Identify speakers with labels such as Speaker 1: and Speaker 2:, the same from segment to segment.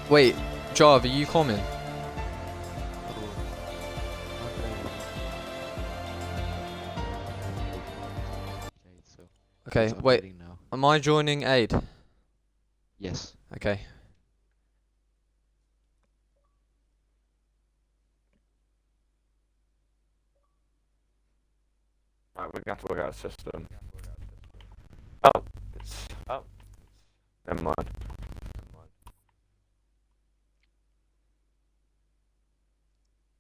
Speaker 1: Wait, Jarv, are you coming? Okay, wait. Am I joining aid?
Speaker 2: Yes.
Speaker 1: Okay.
Speaker 3: Right, we're gonna have to work out a system. Oh, never mind.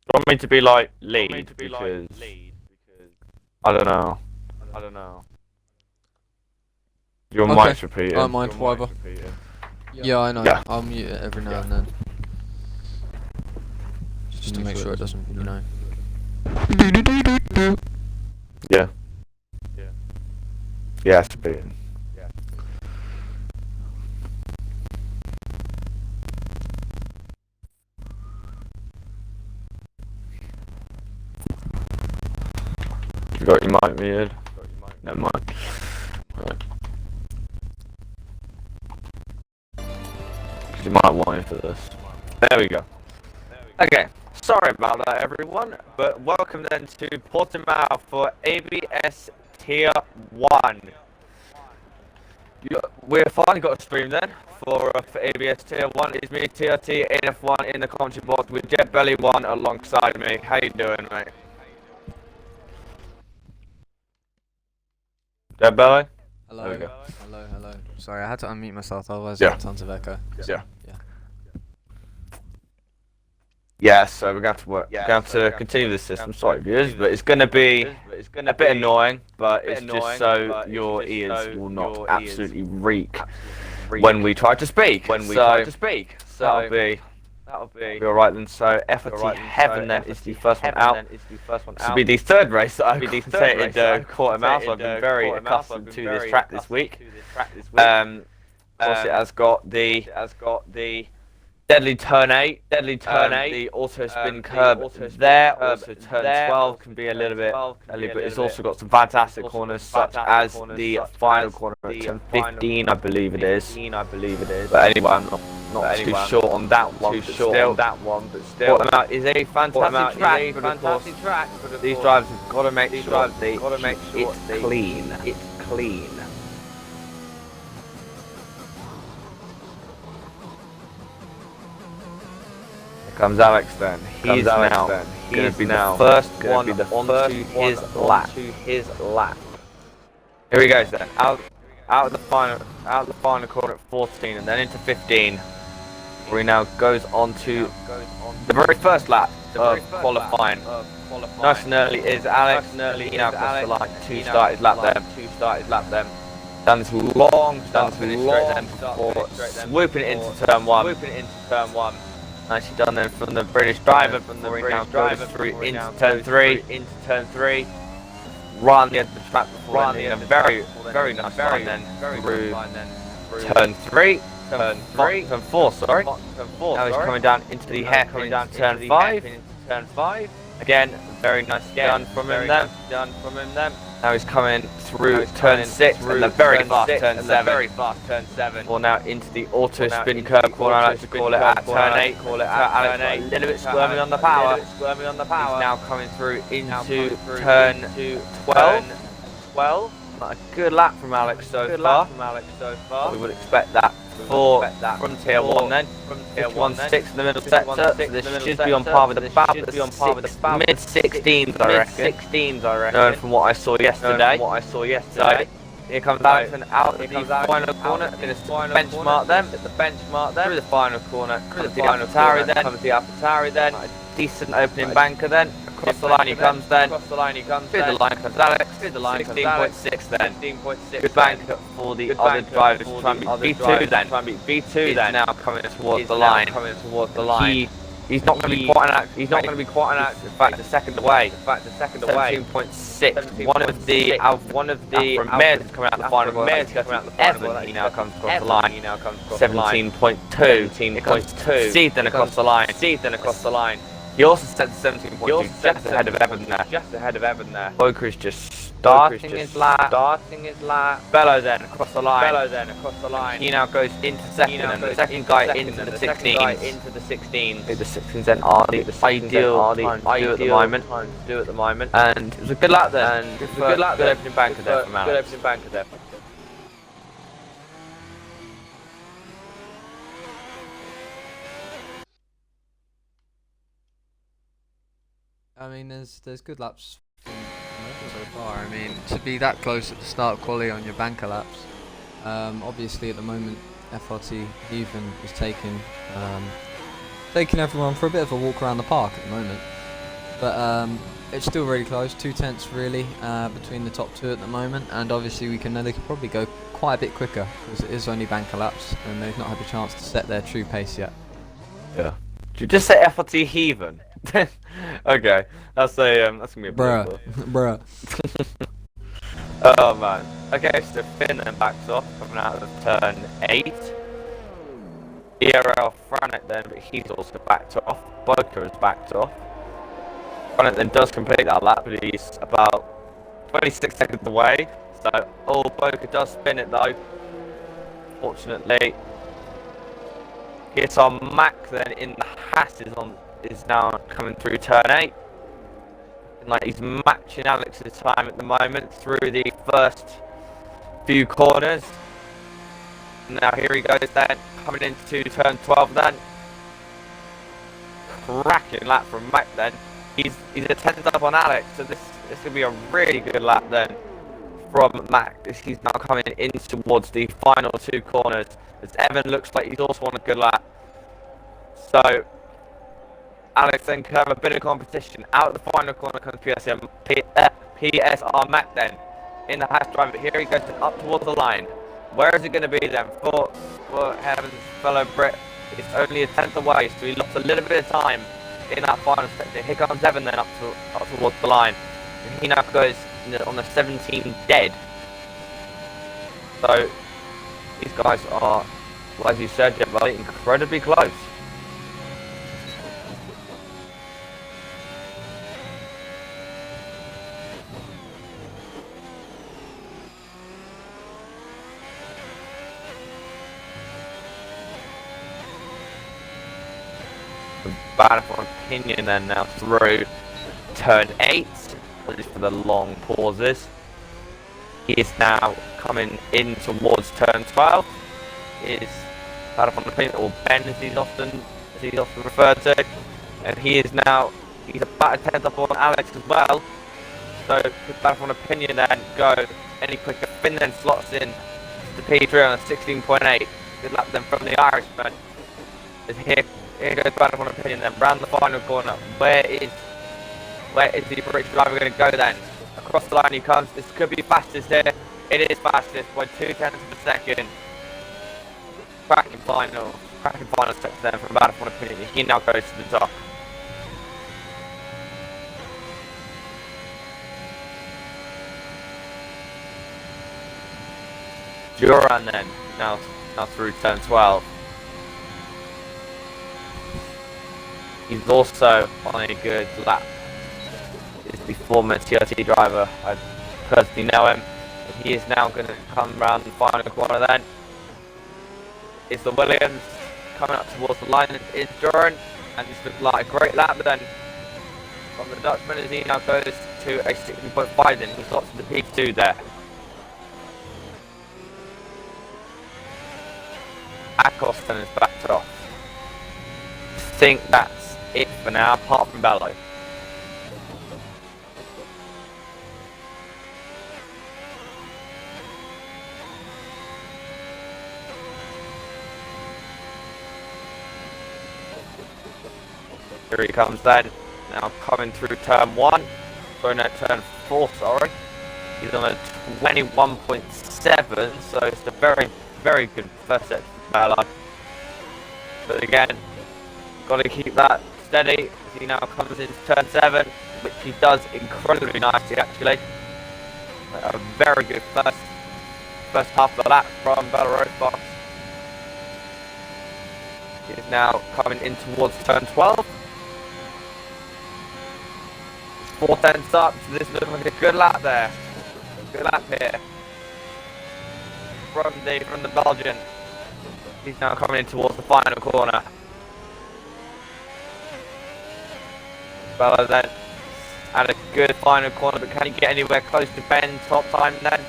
Speaker 3: You want me to be like lead because I don't know. Your
Speaker 1: Okay.
Speaker 3: mic's repeating.
Speaker 1: I don't mind, whatever. Yeah, I know.
Speaker 3: Yeah.
Speaker 1: I'll mute it every now and then. Just to make sure it doesn't, you know.
Speaker 3: Yeah. Yeah, it's repeating. You got your mic muted? Never mind. Right. You might want it for this. There we go. Okay, sorry about that everyone, but welcome then to Portimao for ABS Tier 1. We've finally got a stream then for ABS Tier 1. It's me, TRT, AF1 in the commentary box with Jet Belly 1 alongside me. How you doing, mate? Jet Belly?
Speaker 1: Hello.
Speaker 3: There we go.
Speaker 1: Hello. Sorry, I had to unmute myself, otherwise
Speaker 3: Yeah.
Speaker 1: I have tons of echo.
Speaker 3: Yeah. Yeah, so we're going to have to continue this system. Sorry, viewers, but it's going to be a bit annoying, but it's just so your ears will not absolutely reek when we try to speak. So that'll be alright then. So FOT Heaven then is the first one out. This will be the third race that I've commentated Portimao, so I've been very accustomed to this track this week. Of course, it has got the deadly turn 8, the auto spin curb there, also turn 12 can be a little bit early, but it's also got some fantastic corners such as the final corner at turn 15, I believe it is. But anyway, I'm not too sure on that one, but still, Portimao is a fantastic track, but of course, these drivers have got to make sure it's clean. Comes Alex then. He's now going to be the first one onto his lap. Here he goes then. Out of the final corner at 14 and then into 15. Where he now goes on to the very first lap of qualifying. Nice and early is Alex. He now crossed the line to start his lap then. Done this long finish straight then before swooping it into turn 1. Nicely done then from the British driver, goes through into turn 3. Run the track before landing a very nice line then through turn 3. Turn 4, sorry. Now he's coming down into the hairpin into turn 5. Again, very nice done from him then. Now he's coming through turn 6 and the very fast turn 7. Well, now into the auto spin curve corner, I like to call it at turn 8. A little bit squirming on the power. He's now coming through into turn 12. A good lap from Alex so far. We would expect that from Tier 1 then. From Tier 1 6 in the middle sector. So this should be on par with about mid-16s, I reckon. Knowing from what I saw yesterday. So here comes Alex and out of the final corner. Going to benchmark them. Through the final corner. Comes the AlphaTauri then. A decent opening banker then. Across the line he comes then. Through the line comes Alex. 16.6 then. Good bank for the other drivers to try and beat V2 then. Now coming towards the line. He's not going to be quite an act. In fact, a second away. 17.6. One of the Alfa coming out the final corner. Evan, he now comes across the line. 17.2. Here comes Steve then across the line. He also sets 17.2 just ahead of Evan there. Boker is just starting his lap. Bello then across the line. He now goes into second, and the second guy into the 16s. The 16s then are the ideal time to do at the moment. And it was a good lap then. Good opening banker there from Alex.
Speaker 1: I mean, there's good laps from so far. I mean, to be that close at the start of quali on your banker laps. Obviously, at the moment, FRT Even is taking everyone for a bit of a walk around the park at the moment. But it's still really close, 2/10 really between the top two at the moment. And obviously, they could probably go quite a bit quicker because it is only banker laps, and they've not had the chance to set their true pace yet.
Speaker 3: Yeah. Did you just say FRT Heathen? Okay, that's gonna be a
Speaker 1: Bruh.
Speaker 3: Oh man. Okay, so Finn then backs off coming out of turn 8. ERL Franek then, but he's also backed off. Boker is backed off. Franek then does complete that lap, but he's about 26 seconds away. So, Boker does spin it though. Fortunately. Here's our Mac then in the Haas is now coming through turn 8. And like he's matching Alex's time at the moment through the first few corners. Now here he goes then, coming into turn 12 then. Cracking lap from Mac then. He's a 10th up on Alex, so this could be a really good lap then from Mac. He's now coming in towards the final 2 corners. As Evan looks like he's also on a good lap. So Alex then could have a bit of competition. Out of the final corner comes PSR Mac then in the Haas drive, but here he goes up towards the line. Where is it going to be then for Heaven's fellow Brit? It's only a 10th away, so he lost a little bit of time in that final section. Here comes Evan then up towards the line. And he now goes on the 17 dead. So these guys are, well, as you said, incredibly close. Bad for opinion then now through turn 8, just for the long pauses. He is now coming in towards turn 12. Is bad for opinion, or Ben as he's often referred to, and he's about a 10th up on Alex as well. So could bad for opinion then go any quicker? Finn then slots in to P3 on a 16.8. Good lap then from the Irishman. As here goes bad for opinion then round the final corner. Where is the British driver going to go then? Across the line he comes. This could be fastest here. It is fastest by 0.2 of a second. Cracking final stretch then from bad for opinion. He now goes to the top. Duran then now through turn 12. He's also on a good lap. He's the former TRT driver. I personally know him. And he is now going to come round the final corner then. It's the Williams coming up towards the line. It's Duran. And this looks like a great lap then from the Dutchman as he now goes to a 16.5 then. He slots to the P2 there. Acosta is backed off. I think that's it for now, apart from Bello. Here he comes then, now coming through turn 1, sorry no, turn 4, sorry. He's on a 21.7, so it's a very, very good first section for Bello. But again, got to keep that steady as he now comes into turn 7, which he does incredibly nicely actually. A very good first half of the lap from Belarus box. He is now coming in towards turn 12. 4 tenths up, so this looks like a good lap there. Good lap here. From the Belgian. He's now coming in towards the final corner. Bello then. And a good final corner, but can he get anywhere close to Ben's top time then?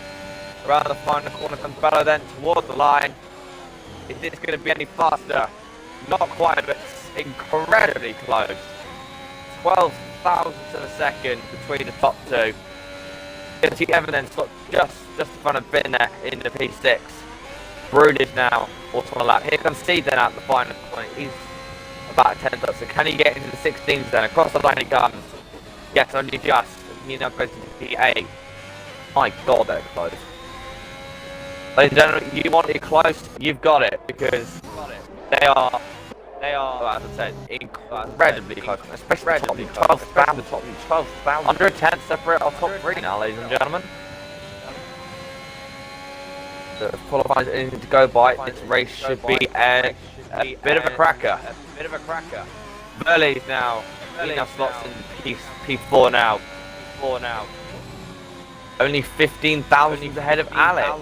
Speaker 3: Around the final corner comes Bello then towards the line. Is this going to be any faster? Not quite, but incredibly close. 12 thousandths of a second between the top two. Evan then sort just in front of Ben there in the P6. Brood is now also on a lap. Here comes Steve then out the final point. He's about 10 up. So can he get into the 16s then? Across the line he comes. Yes, only just. He now goes into P8. My God, they're close. Ladies and gentlemen, you want it close, you've got it, because they are, as I said, incredibly close, especially the top 12,000, under a 10 separate our top 3 now, ladies and gentlemen. The qualifiers anything to go by. This race should be a bit of a cracker. Burley's now slots in P4 now. Only 15,000 ahead of Alex.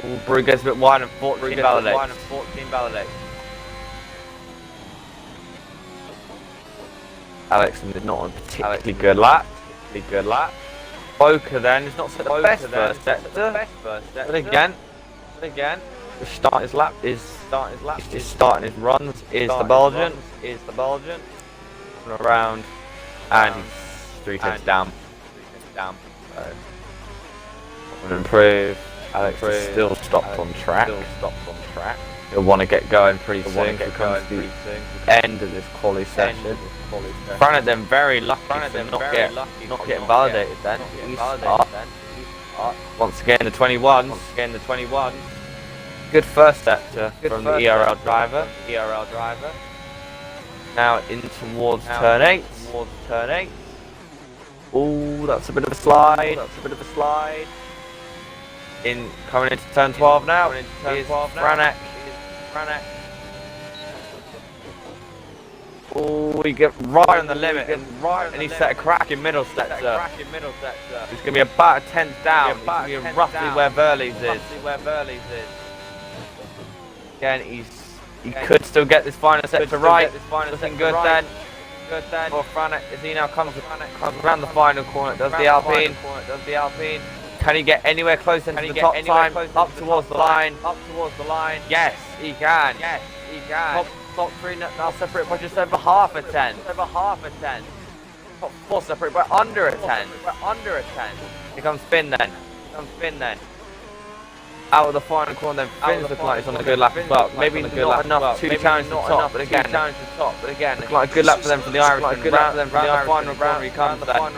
Speaker 3: Ooh, Brew gets a bit wide and 14 validates. Alex is not on a particularly good lap. Boca then is not so the best first sector. But again, the start his lap is starting his runs is the Belgian. Around and he's 3 tenths down. Improve. Alex is still stopped on track. He'll want to get going pretty soon. Comes the end of this quali session. Front of them very lucky to not get validated then. Once again the 21s. Good first sector from the ERL driver. Now in towards turn 8. Ooh, that's a bit of a slide. Coming into turn 12 now. Is Franek. Ooh, we get right on the limit, and he set a cracking middle sector. It's going to be about a 10th down. It's going to be roughly where Verlies is. Again, he could still get this final sector right. Looking good then. For Franek, as he now comes around the final corner, does the Alpine. Can he get anywhere closer to the top time? Up towards the line. Yes, he can. Top 3 now separate by just over half a 10. Top 4 separate by under a 10. Here comes Finn then. Out of the final corner, then Finn's looking like he's on a good lap as well. Maybe not enough to challenge the top, but again, looking like a good lap for them for the Irishman. Round the final corner he comes then,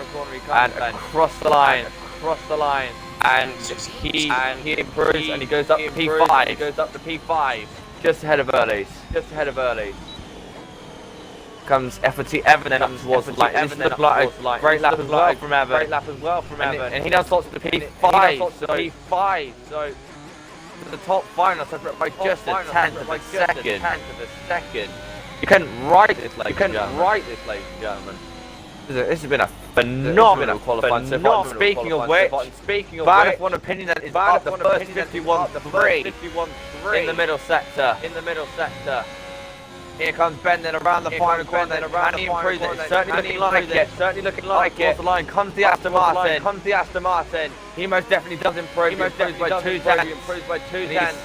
Speaker 3: and across the line, and he improves and he goes up to P5, just ahead of Early's. Comes FT Evan then up towards the line. This looks like a great lap as well from Evan. And he now slots to P5, so the top final separate by just a tenth of a second. You couldn't write this, ladies and gentlemen. This has been a phenomenal qualifying so far. Speaking of which, bad if one opinion that is up the first 51.3 in the middle sector. Here comes Ben then around the final corner, and he improves it. It's certainly looking like it. Towards the line comes the Aston Martin. He most definitely does improve. He improves by 2 tenths.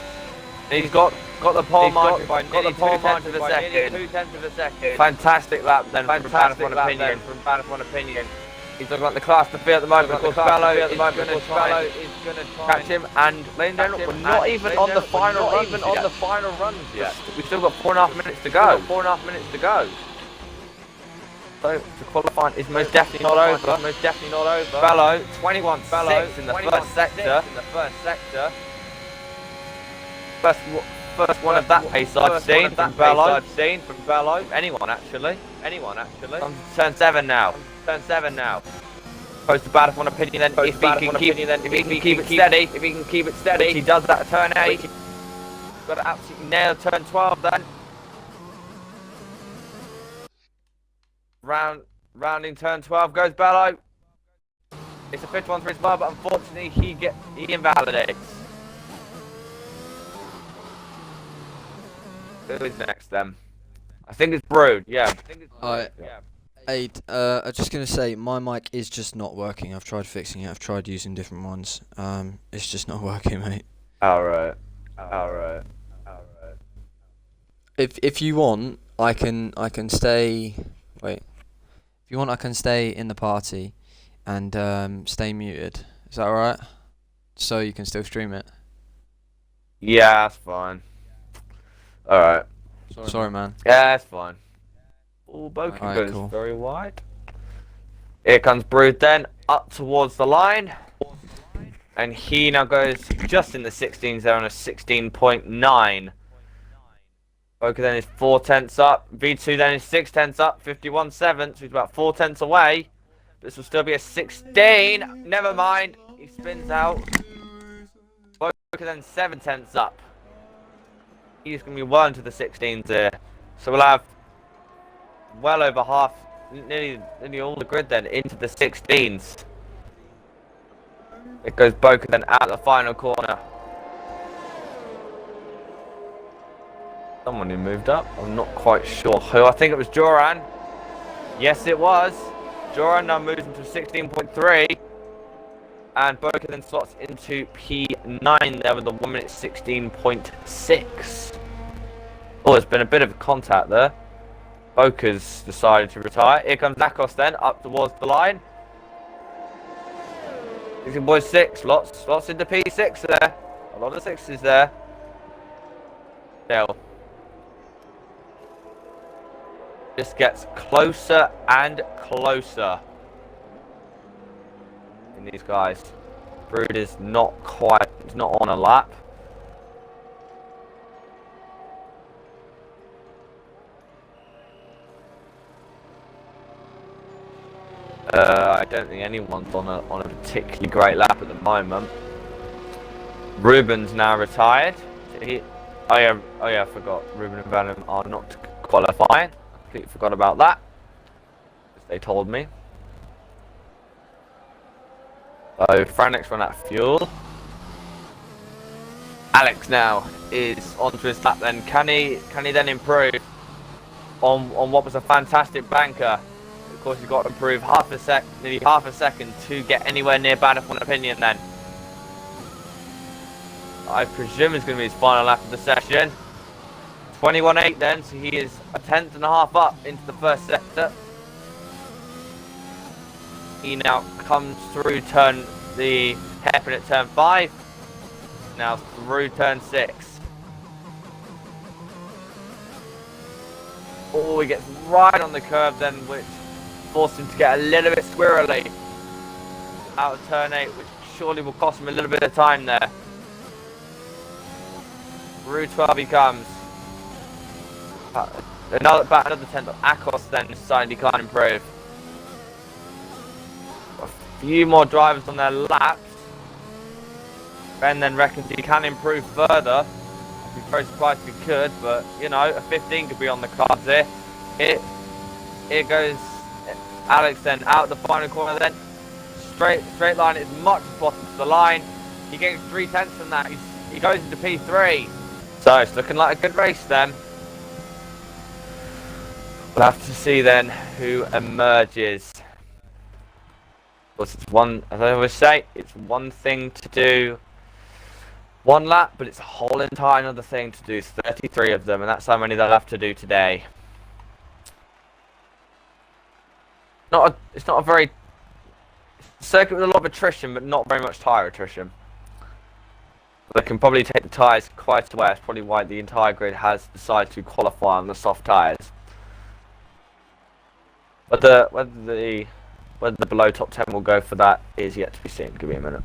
Speaker 3: He's got the pole margin by nearly 2 tenths of a second. Fantastic lap then from bad if one opinion. He's looking like the class to be at the moment. Of course, Bello is going to try catch him, and ladies and gentlemen, we're not even on the final runs yet. We've still got 4.5 minutes to go. So the qualifying is most definitely not over. Bello 21.6 in the first sector. First one of that pace I've seen from Bello. Anyone actually. On turn 7 now. Close to bad if one opinion then if he can keep it steady. If he does that at turn 8. Got to absolutely nail turn 12 then. Rounding turn 12 goes Bello. It's a 51 for his bar, but unfortunately he invalidates. Who is next then? I think it's Brood. Yeah. I think it's Brood.
Speaker 1: Alright.
Speaker 3: Yeah.
Speaker 1: Aid, I'm just gonna say my mic is just not working. I've tried fixing it. I've tried using different ones. It's just not working, mate.
Speaker 3: Alright.
Speaker 1: If you want, I can stay. Wait. If you want, I can stay in the party, and stay muted. Is that alright? So you can still stream it.
Speaker 3: Yeah, that's fine. Alright.
Speaker 1: Sorry, man.
Speaker 3: Yeah, that's fine. Oh, Boca
Speaker 1: Alright,
Speaker 3: goes
Speaker 1: cool.
Speaker 3: very wide. Here comes Brood then, up towards the line. And he now goes just in the 16s there on a 16.9. Boca then is 4 tenths up. V2 then is 6 tenths up. 51.7, so he's about 4 tenths away. This will still be a 16. Never mind. He spins out. Boca then 7 tenths up. He's going to be well into the 16s here. So we'll have well over half, nearly all the grid then into the 16s. It goes Boca then out the final corner. Someone who moved up. I'm not quite sure who. I think it was Joran. Yes, it was. Joran now moves into 16.3. And Boca then slots into P9 there with the 1 minute 16.6. Oh, there's been a bit of a contact there. Boca's decided to retire. Here comes Lakos then up towards the line. 16.6, lots into P6 there. A lot of sixes there. Still. Just gets closer and closer. In these guys. Brood is not on a lap. I don't think anyone's on a particularly great lap at the moment. Ruben's now retired. Oh yeah, I forgot. Ruben and Venom are not qualifying. I completely forgot about that. As they told me. So Franix run out of fuel. Alex now is onto his lap then. Can he then improve on what was a fantastic banker? Of course, he's got to improve nearly half a second to get anywhere near Bannerful opinion then. I presume it's going to be his final lap of the session. 21.8 then, so he is a tenth and a half up into the first sector. He now comes through the hairpin at turn 5. Now through turn 6. Oh, he gets right on the curve then, which forced him to get a little bit squirrely out of turn 8, which surely will cost him a little bit of time there. Through 12 he comes. About another 10th of Akos then decided he can't improve. A few more drivers on their laps. Ben then reckons he can improve further. I'd be very surprised if he could, but you know, a 15 could be on the cards here. Here goes Alex then out the final corner then. Straight line is much bottom to the line. He gets 3 tenths from that. He goes into P3. So it's looking like a good race then. We'll have to see then who emerges. Of course, it's one, as I always say, it's one thing to do one lap, but it's a whole entire another thing to do 33 of them, and that's how many they'll have to do today. It's not a very circuit with a lot of attrition, but not very much tyre attrition. They can probably take the tyres quite away. That's probably why the entire grid has decided to qualify on the soft tyres. But whether the below top 10 will go for that is yet to be seen. Give me a minute.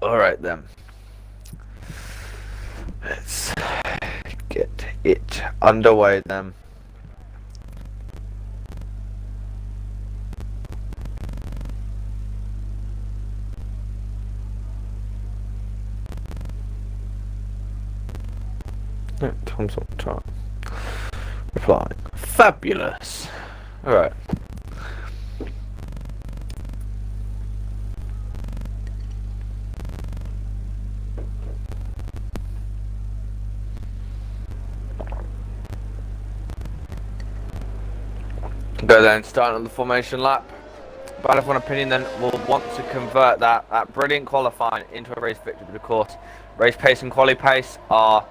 Speaker 3: Alright then. Let's get it underway then. Tom's on time. Replying. Fabulous. Alright. Go then, starting on the formation lap. But if one opinion, then we'll want to convert that brilliant qualifying into a race victory. But of course, race pace and quali pace are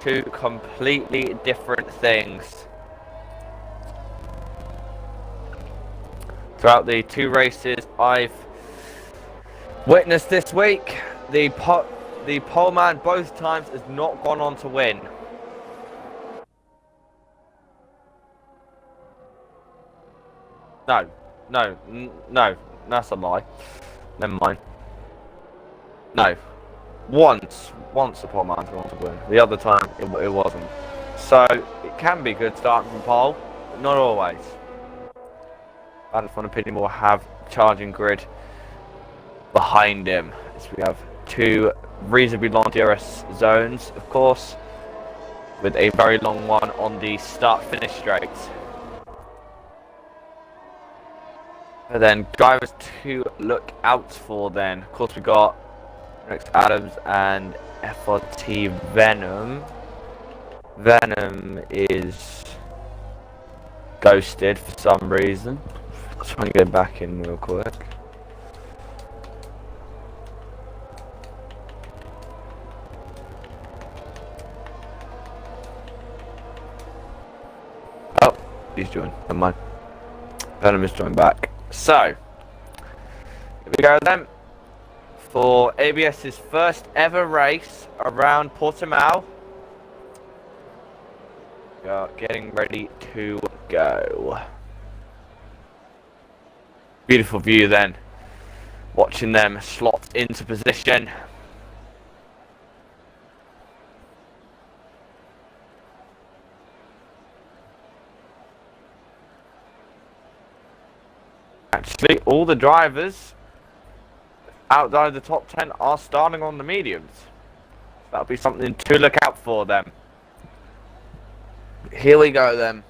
Speaker 3: two completely different things. Throughout the two races I've witnessed this week, the pole man both times has not gone on to win. No, that's a lie. Never mind. No. Once the pole man's gone to win. The other time, it wasn't. So, it can be good starting from pole, but not always. Bad fun opinion will have charging grid behind him. As we have two reasonably long DRS zones, of course, with a very long one on the start-finish straights. And then drivers to look out for then. Of course we got Rex Adams and FRT Venom. Venom is ghosted for some reason. Let's try and get back in real quick. Oh, he's joined. Never mind. Venom is joined back. So, here we go then, for ABS's first ever race around Portimao. We are getting ready to go. Beautiful view then, watching them slot into position. Actually, all the drivers outside the top 10 are starting on the mediums. That'll be something to look out for them. Here we go then.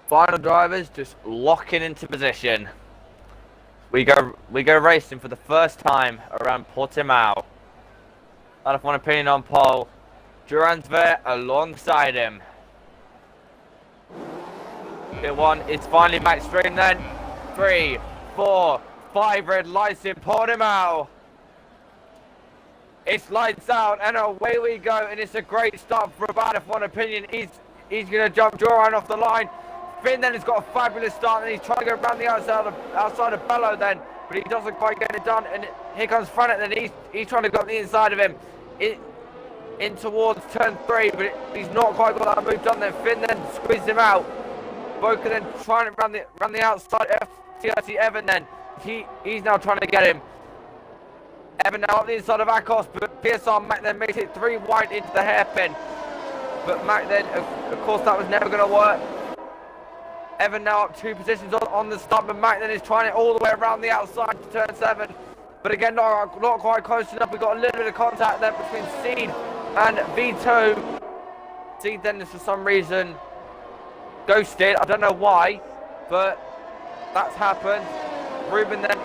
Speaker 3: Final drivers just locking into position. We go racing for the first time around Portimao. Out of one opinion on pole. Duran's there alongside him. Bit one, it's finally Max Stream then. 3, 4, 5 red lights in Portimao. It's lights out and away we go, and it's a great start for Abad. If one opinion, he's gonna jump Duran off the line. Finn then has got a fabulous start, and he's trying to go around the outside of Bello then, but he doesn't quite get it done. And here comes Frannet, then he's trying to go up the inside of him, in towards turn 3, but he's not quite got that move done. Then Finn then squeezed him out. Boca then trying to run the outside. FTRC Evan then he's now trying to get him. Evan now up the inside of Akos, but PSR Mac then makes it 3 wide into the hairpin. But Mac then, of course, that was never going to work. Evan now up 2 positions on the start, but Mac then is trying it all the way around the outside to turn 7. But again, not quite close enough. We got a little bit of contact there between Seed and V2. Seed then is for some reason ghosted. I don't know why, but that's happened. Ruben then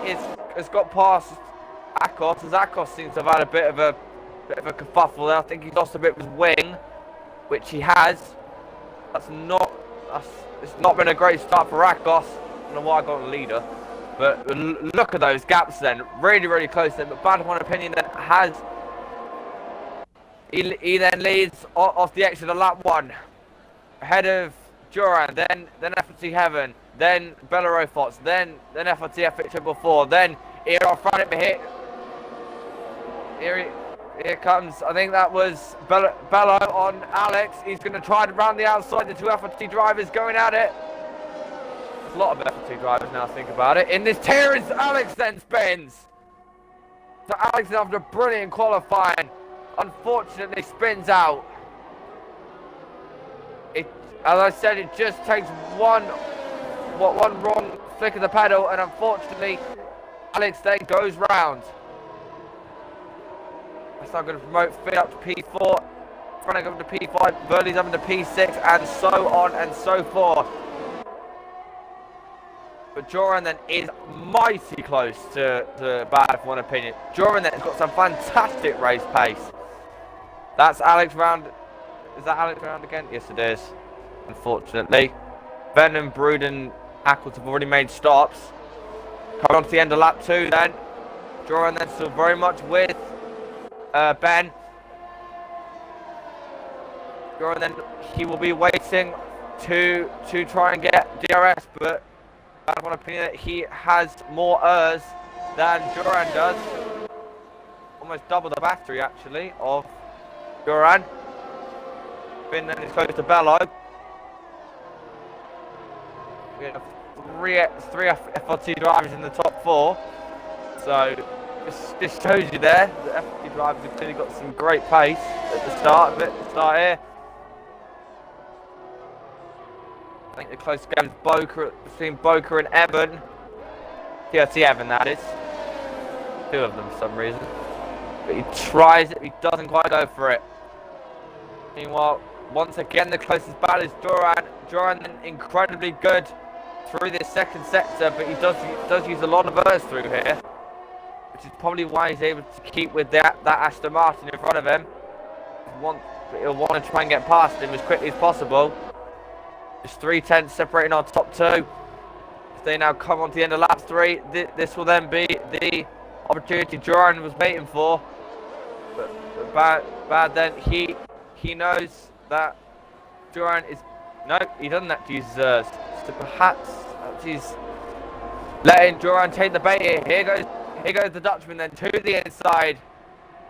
Speaker 3: has got past Akos, as Akos seems to have had a bit of a kerfuffle there. I think he's lost a bit with his wing, which he has. It's not been a great start for Akos. I don't know why I got a leader, but look at those gaps then, really close then. But Bad One Opinion then has he then leads off the exit of lap 1, ahead of Duran, then FT Heaven, then Bellerofots, then FT F4, then here off front it hit. Here comes, I think that was Bello on Alex. He's going to try to round the outside. The 2 FT drivers going at it. There's a lot of FT drivers now, think about it. In this Terrence, Alex then spins. So Alex, after brilliant qualifying, unfortunately spins out. As I said, it just takes one wrong flick of the pedal, and unfortunately, Alex then goes round. That's now going to promote Finn up to P4, Frank up to P5, Burley's up to P6, and so on and so forth. But Joran then is mighty close to bad for one opinion. Joran then has got some fantastic race pace. That's Alex round. Is that Alex round again? Yes, it is. Unfortunately, Venom, Brood, and Ackles have already made stops. Coming on to the end of lap 2 then. Joran then still very much with Ben. Joran then, he will be waiting to try and get DRS, but I have one opinion that he has more ERS than Joran does. Almost double the battery actually of Joran. Finn then is close to Bello. We have three FLT drivers in the top 4. So this shows you there that FLT drivers have clearly got some great pace at the start of it. Here. I think the close game is between Boca and Evan. TRT Evan, that is. 2 of them for some reason. But he tries it, he doesn't quite go for it. Meanwhile, once again, the closest battle is Joran. Joran incredibly good through this second sector, but he does use a lot of ERS through here, which is probably why he's able to keep with that Aston Martin in front of him. He'll want to try and get past him as quickly as possible. Just 3/10 separating our top 2. If they now come on to the end of lap 3, this will then be the opportunity Joran was waiting for. But bad then, he knows that Joran is... No, he doesn't have to use ERS. So perhaps he's letting Joran take the bait here. Here goes the Dutchman then to the inside.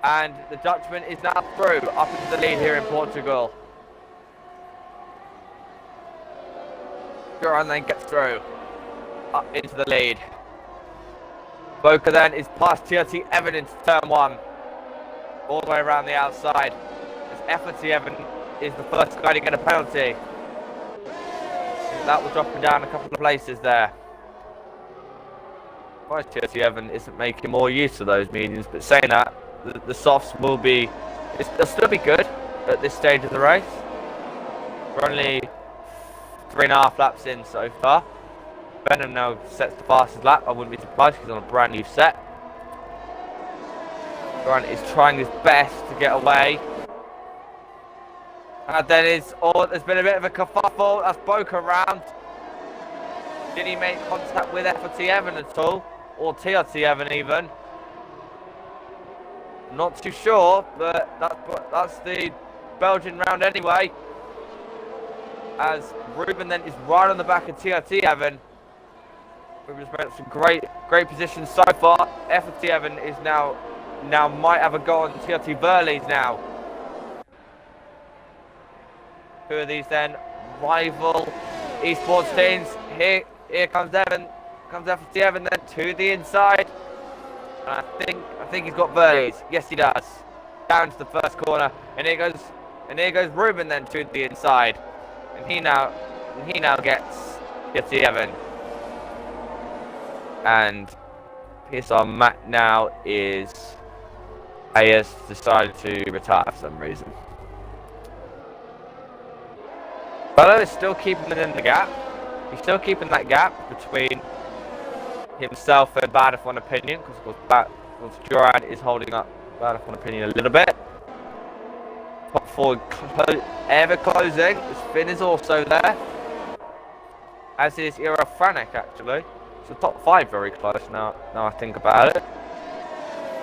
Speaker 3: And the Dutchman is now through, up into the lead here in Portugal. Joran then gets through, up into the lead. Boca then is past TRT Evan into turn 1, all the way around the outside. As FLT Evan is the first guy to get a penalty. That will drop him down a couple of places there. Why TRT Evan isn't making more use of those mediums, but saying that, the softs will be, they'll still be good at this stage of the race. We're only 3.5 laps in so far. Venom now sets the fastest lap. I wouldn't be surprised because he's on a brand new set. Grant is trying his best to get away. And then there's been a bit of a kerfuffle. That's Boca round. Did he make contact with FLT Evan at all? Or TRT Evan even? Not too sure, but that's the Belgian round anyway. As Ruben then is right on the back of TRT Evan. Ruben's made some great positions so far. FLT Evan is now might have a go on TRT Burley's now. Who are these then? Rival esports teams. Here comes Evan. Comes FLT Evan then to the inside. And I think he's got Burley's. Yes, he does. Down to the first corner. And here goes Ruben then to the inside. And he now gets TRT Evan. And PSR Matt now has decided to retire for some reason. Bello is still keeping it in the gap. He's still keeping that gap between himself and Bad of One Opinion, because of course Joran is holding up Bad of One Opinion a little bit. Top 4 ever closing. Finn is also there, as is Franek actually. So top 5 very close now I think about it.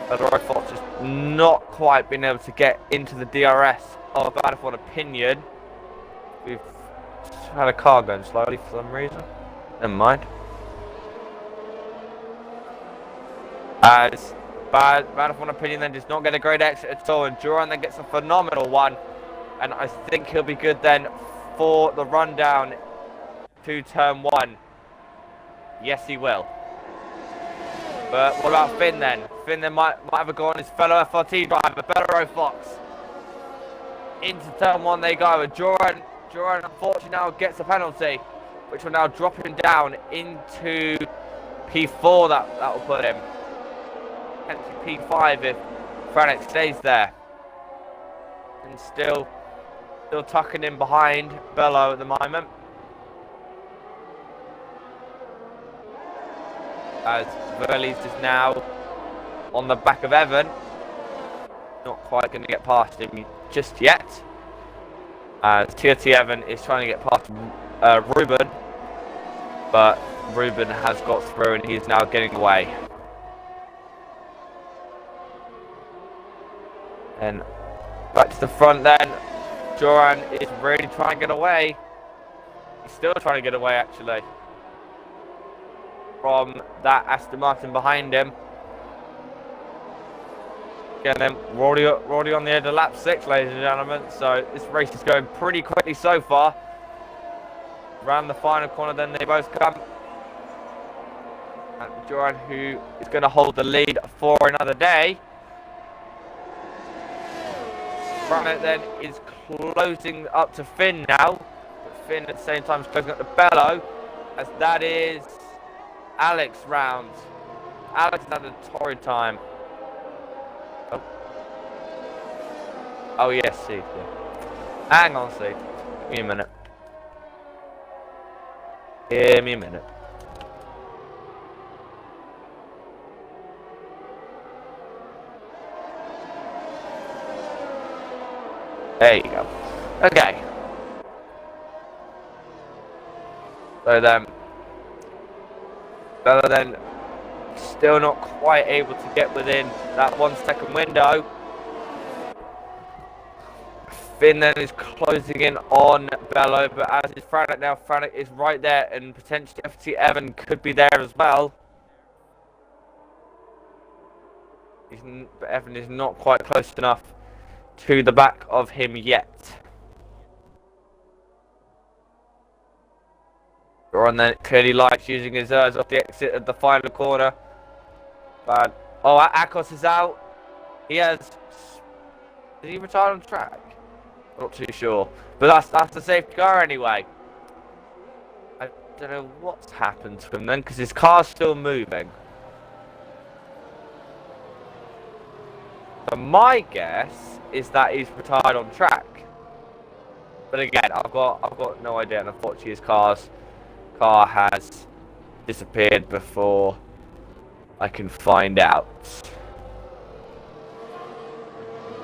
Speaker 3: But Fox just not quite been able to get into the DRS of Bad of One Opinion. We've had a car going slowly for some reason. Never mind. As Bad of One Opinion then does not get a great exit at all, and Joran then gets a phenomenal one. And I think he'll be good then for the rundown to turn 1. Yes, he will. But what about Finn then? Finn then might have a go on his fellow FRT driver, Bellerow Fox. Into turn 1 they go, and Joran unfortunately now gets a penalty, which will now drop him down into P4. That will put him potentially P5 if Franek stays there. And still tucking in behind Bello at the moment. As Verlies is now on the back of Evan. Not quite going to get past him just yet. As TRT Evan is trying to get past Ruben. But Ruben has got through and he is now getting away. And back to the front then. Joran is really trying to get away. He's still trying to get away actually from that Aston Martin behind him. Again then, already on the edge of lap 6, ladies and gentlemen. So this race is going pretty quickly so far. Around the final corner then they both come. And Joran, who is going to hold the lead for another day. Franek then is closing up to Finn now. But Finn at the same time is closing up to Bello. As that is Alex round. Alex has had a torrid time. Oh yes, see. Yeah. Hang on, see. Give me a minute. Give me a minute. There you go. Okay. So then, Bella then still not quite able to get within that 1 second window. Finn then is closing in on Bello, but as is Franek now, Franek is right there and potentially FT Evan could be there as well. But Evan is not quite close enough to the back of him yet. Ron then clearly likes using his off the exit of the final corner. But oh, Akos is out. He has. Did he retire on track? Not too sure. But that's the safety car anyway. I don't know what's happened to him then, because his car's still moving. So my guess is that he's retired on track. But again, I've got no idea, and unfortunately his car has disappeared before I can find out.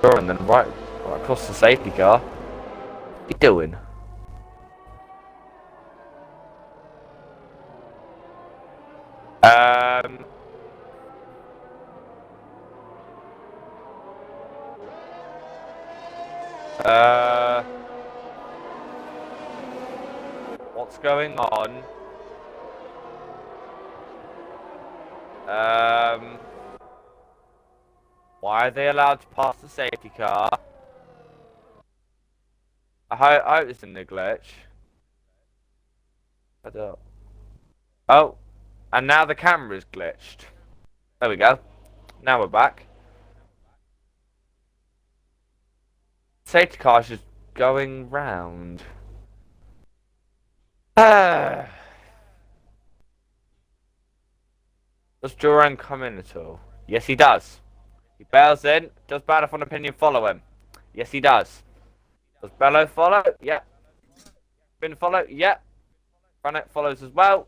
Speaker 3: And then right across the safety car. What are you doing? What's going on? Why are they allowed to pass the safety car? I hope this isn't a glitch. I don't. Oh, and now the camera's glitched. There we go. Now we're back. Safety car's just going round. Does Joran come in at all? Yes, he does. He bails in. Does Bad F1 Opinion follow him? Yes, he does. Does Bello follow? Yeah. Finn follow? Yeah. Franek follows as well.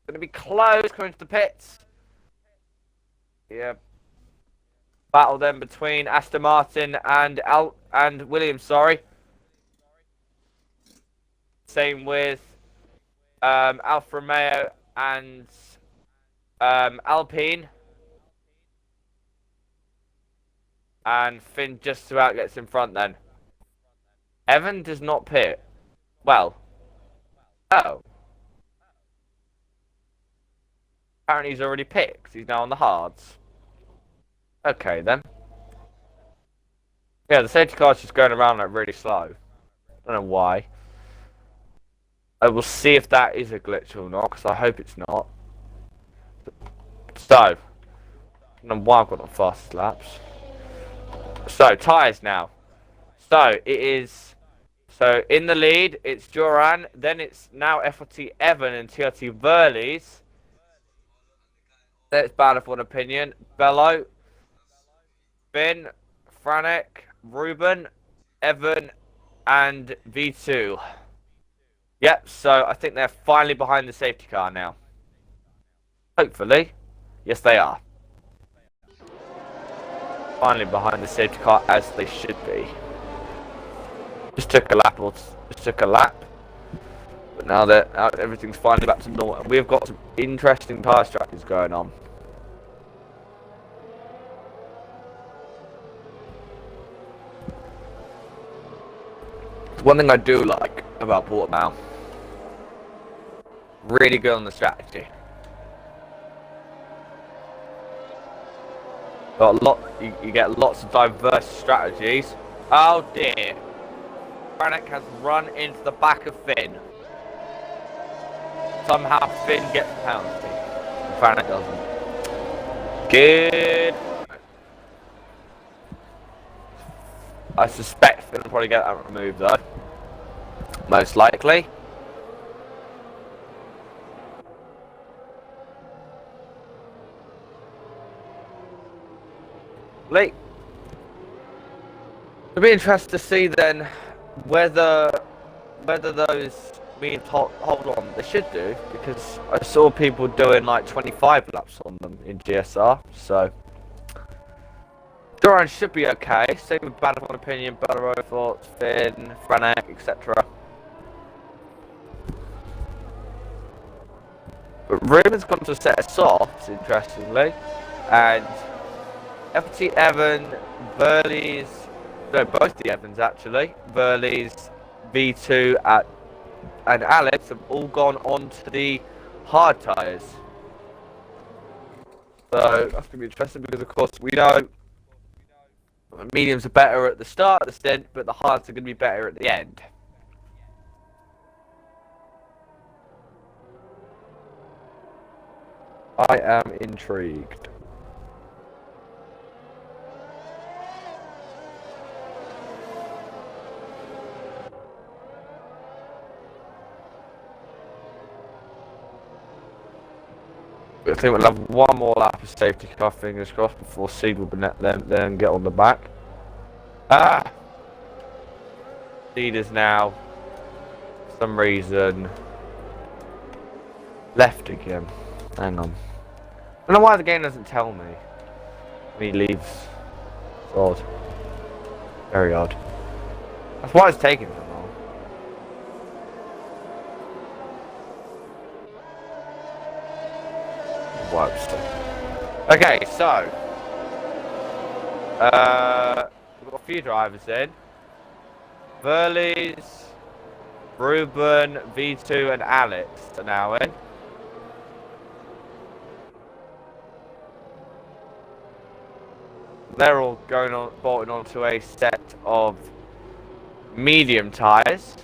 Speaker 3: Going to be close coming to the pits. Yeah. Battle then between Aston Martin and Williams. Sorry. Same with Alfa Romeo and Alpine. And Finn just about gets in front then. Evan does not pit. Well. Oh. Apparently he's already pit because he's now on the hards. Okay then. Yeah, the safety car's just going around like really slow. I don't know why. I will see if that is a glitch or not, because I hope it's not. So, And why I've got the fastest laps. So, tyres now. So, it is... So, in the lead, it's Duran. Then it's now FRT Evan and TRT Verlies. Then it's Bad for an Opinion. Bello. Finn. Franek. Ruben. Evan. And V2. Yep, so I think they're finally behind the safety car now. Hopefully. Yes, they are. Finally behind the safety car as they should be. Just took a lap. But now that everything's finally back to normal. We've got some interesting tyre strategies going on. One thing I do like about Portugal, really good on the strategy. Got a lot. You get lots of diverse strategies. Oh dear! Franek has run into the back of Finn. Somehow Finn gets a penalty. Franek doesn't. Good. I suspect Finn will probably get that removed though. Most likely. It'll be interesting to see then whether those means hold on. They should do, because I saw people doing like 25 laps on them in GSR. So Duran should be okay. Same with Bad of Opinion, Better Thoughts, Finn, Franek, etc. But Ruben's gone to set us off, interestingly, and FT Evan, Burley's, no, both the Evans actually, Burley's, V2 and Alex have all gone on to the hard tyres. So that's going to be interesting because, of course, we know mediums are better at the start of the stint, but the hards are going to be better at the end. I am intrigued. I think we'll have one more lap of safety car, fingers crossed, before Seed will then get on the back. Seed is now, for some reason, left again. Hang on. I don't know why the game doesn't tell me when he leaves. It's odd. Very odd. That's why it's taking so long. Okay, so we've got a few drivers in. Verlies, Ruben, V2 and Alex are now in. They're all bolting onto a set of medium tyres.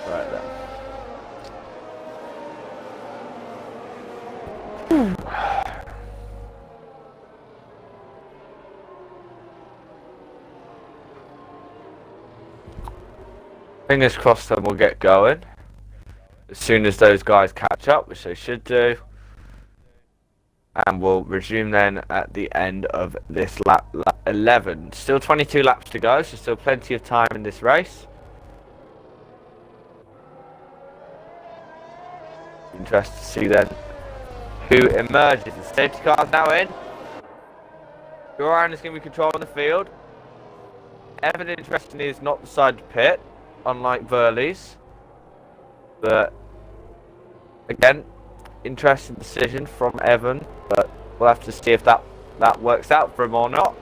Speaker 3: Right then. Fingers crossed then we'll get going as soon as those guys catch up, which they should do, and we'll resume then at the end of this lap 11. Still 22 laps to go, so still plenty of time in this race. Interested to see then who emerges. The safety car's now in. Duran is going to be controlling the field. Evan, interestingly, is not beside the pit, unlike Verlies. But again, interesting decision from Evan, but we'll have to see if that works out for him or not.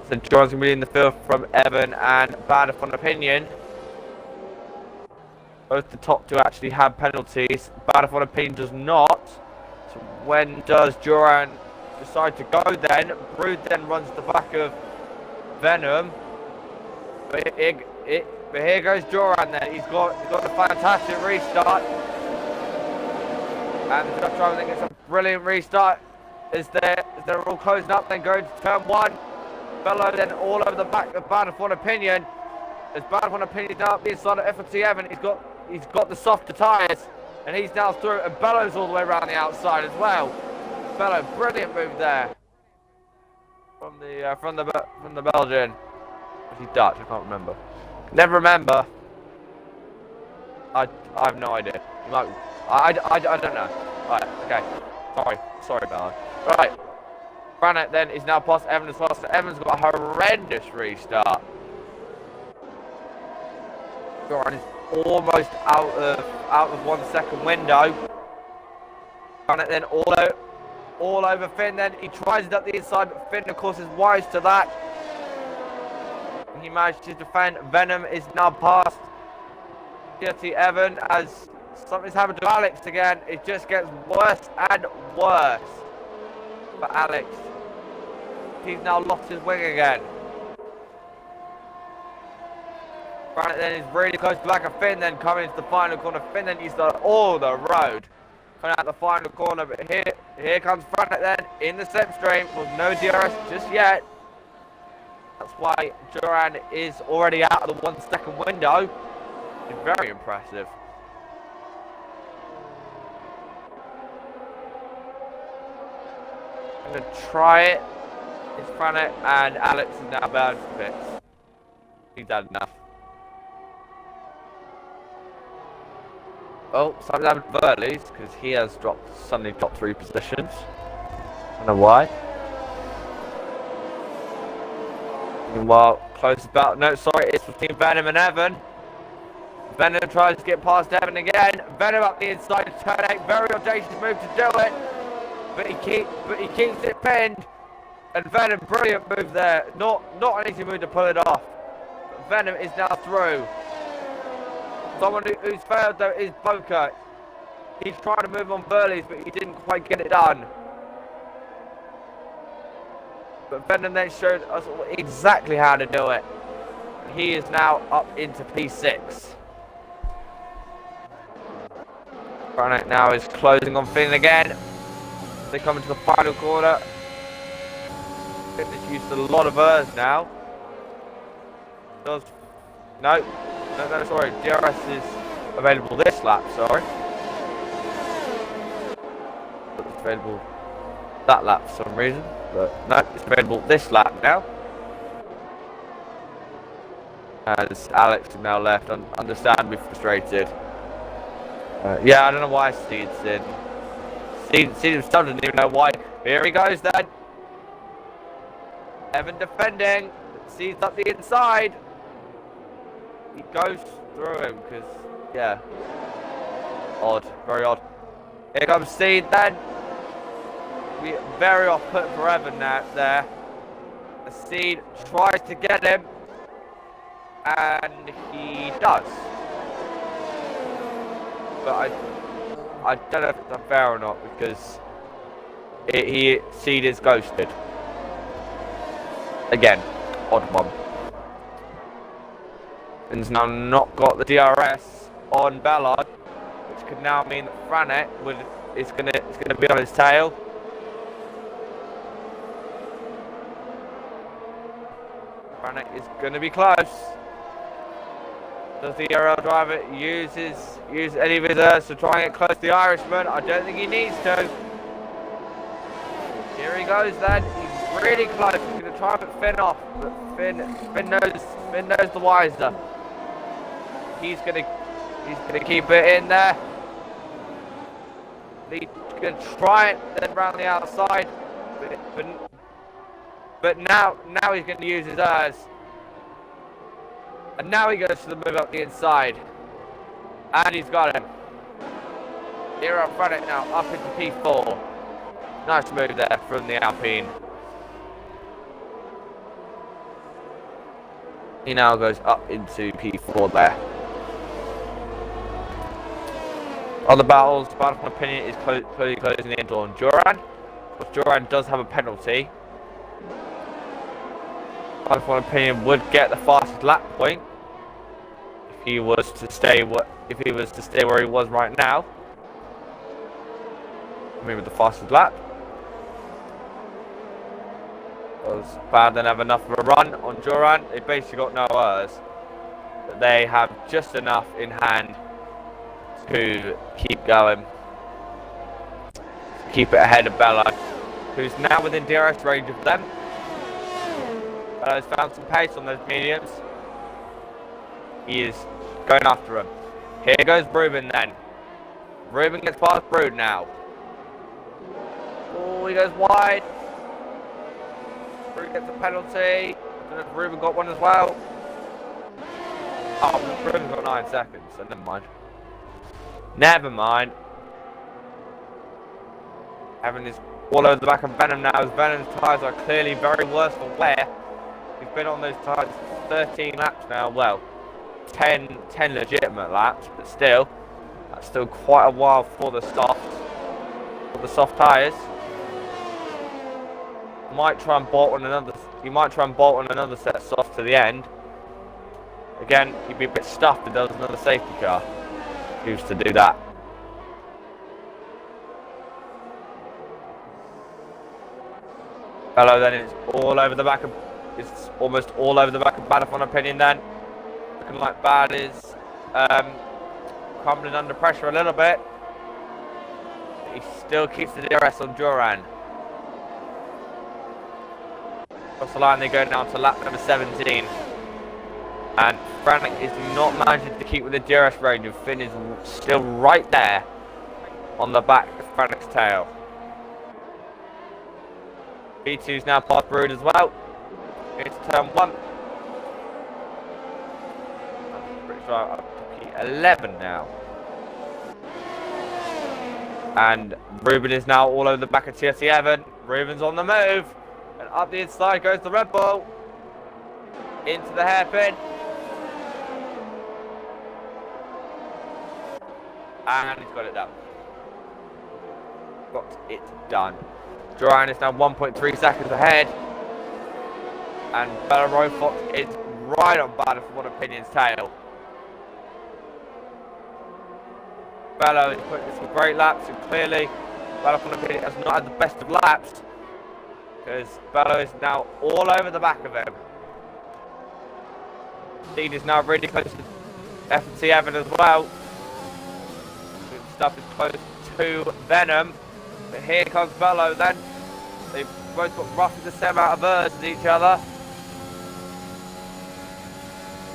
Speaker 3: So Duran's going to be in the field from Evan and Bad of Opinion. Both the top two actually have penalties. Battlefield Opinion does not. So when does Duran decide to go then? Brood then runs to the back of Venom. But here goes Duran then. He's got a fantastic restart. And the Dutch driver then gets a brilliant restart. As they're all closing up, then going to turn one. Bello then all over the back of Battlefield Opinion. As Battlefield Opinion now up the inside of FFT7, he's got the softer tyres, and he's now through, and Bello's all the way around the outside as well. Bello, brilliant move there from the Belgian. Was he Dutch? I can't remember. Never remember. I have no idea. I don't know. Right, okay. Sorry, Bello. Right. Franek then is now past Evans as well. So Evans got a horrendous restart. Duran is almost out of 1 second window. Franek then all over Finn. Then he tries it up the inside, but Finn of course is wise to that. He managed to defend. Venom is now past Dirty Evan as something's happened to Alex again. It just gets worse and worse for Alex. He's now lost his wing again. Franek then is really close to back of Finn, then coming into the final corner. Finn then used all the road. Coming out the final corner, but here comes Franek then in the slipstream with no DRS just yet. That's why Duran is already out of the 1 second window. It's very impressive. I'm going to try it. It's Franek and Alex is now bound to pits. He's had enough. Oh, something's happened to Burley's because he has suddenly dropped 3 positions. I don't know why. Meanwhile, close about. No, sorry, it's between Venom and Evan. Venom tries to get past Evan again. Venom up the inside of turn 8. Very audacious move to do it. But he keeps it pinned. And Venom, brilliant move there. Not an easy move to pull it off. But Venom is now through. Someone who's failed though is Boca. He's trying to move on Burley's, but he didn't quite get it done. But Venom then showed us exactly how to do it. He is now up into P6. Franek now is closing on Finn again. They come into the final corner. Finn has used a lot of hers now. No, sorry. DRS is available this lap, sorry. It's available that lap for some reason. But no, it's available this lap now. As Alex is now left, understandably frustrated. Yeah, I don't know why Steed's in. Steed himself doesn't even know why. Here he goes then. Evan defending. Steed's up the inside. He goes through him because, yeah. Odd, very odd. Here comes Steed then. Very off put for Evan now there. The Steed tries to get him. And he does. But I don't know if it's unfair or not because Steed is ghosted. Again, odd one. And he's now not got the DRS on Ballard, which could now mean that Franek is gonna be on his tail. Franek is gonna be close. Does the R11 driver use any of his errors to try and get close to the Irishman? I don't think he needs to. Here he goes then. He's really close. He's going to try and put Finn off. But Finn knows the wiser. He's going to keep it in there. He's going to try it then round the outside. But now he's going to use his errors. And now he goes to the move up the inside. And he's got him. Here up front it now, up into P4. Nice move there from the Alpine. He now goes up into P4 there. Other battles, battle for opinion is clearly closing in on Duran. But Duran does have a penalty. Battle for opinion would get the fastest lap point if he was to stay where he was right now. Maybe the fastest lap. Was bad than have enough of a run on Duran. They basically got no errors, but they have just enough in hand to keep going, keep it ahead of Bello, who's now within DRS range of them. Bello's found some pace on those mediums. He is going after him. Here goes Ruben then. Ruben gets past Brood now. Oh, he goes wide. Brood gets a penalty. I don't know if Ruben got one as well. Oh, Ruben's got 9 seconds, so never mind. Never mind. Evan is all over the back of Venom now, as Venom's tyres are clearly very worse for wear. He's been on those tyres 13 laps now. Well, 10 legitimate laps, but still, that's still quite a while for the soft tyres. Might try and bolt on another. He might try and bolt on another set of softs to the end. Again, he'd be a bit stuffed if there was another safety car. Who's to do that? Hello, then it's all over the back of. It's almost all over the back of Bad on opinion. Then looking like Bad is crumbling under pressure a little bit. He still keeps the DRS on Duran. Across the line, they go down to lap number 17. And Frank is not managing to keep with the DRS range, and Finn is still right there on the back of Frank's tail. B2's now past Brood as well. It's turn 1. I'm pretty sure I'm up to P11 now. And Ruben is now all over the back of TSC Evan. Ruben's on the move. And up the inside goes the Red Bull. Into the hairpin. And he's got it done. Got it done. Duran is now 1.3 seconds ahead. And Bella Fox is right on Bad for One Opinion's tail. Bello is putting some great laps, and clearly Bella for One Opinion has not had the best of laps, because Bello is now all over the back of him. Dean is now really close to F&C Evan as well. Stuff is close to Venom, but here comes Bello then. They've both got roughly the same amount of errors as each other.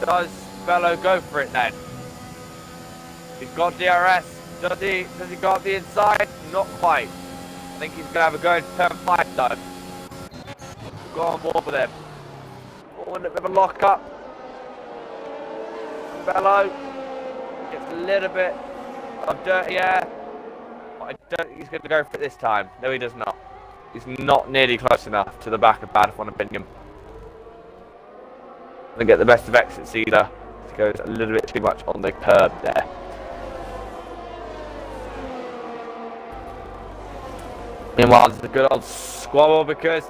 Speaker 3: Does Bello go for it then? He's got DRS. Does he go up the inside? Not quite. I think he's going to have a go into turn 5 though. Go on board with him. Oh, and a bit of a lock up. Bello gets a little bit of dirty air. But I don't think he's going to go for it this time. No, he does not. He's not nearly close enough to the back of Bad One Opinion. Doesn't get the best of exits either. He goes a little bit too much on the curb there. Meanwhile, there's a good old squabble because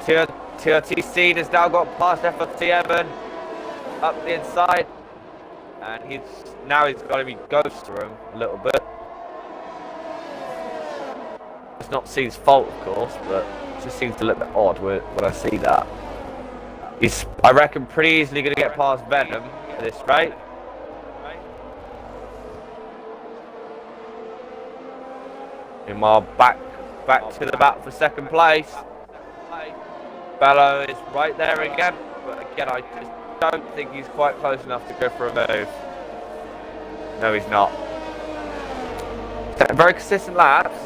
Speaker 3: TRTC has now got past FLT Evan up the inside, and he's got to be ghost through him a little bit. It's not C's fault, of course, but it just seems a little bit odd when I see that. He's, I reckon, pretty easily going to get past Venom at this rate. Meanwhile, back to the battle for second place. Bello is right there again, but again, I just don't think he's quite close enough to go for a move. No, he's not. Very consistent laps.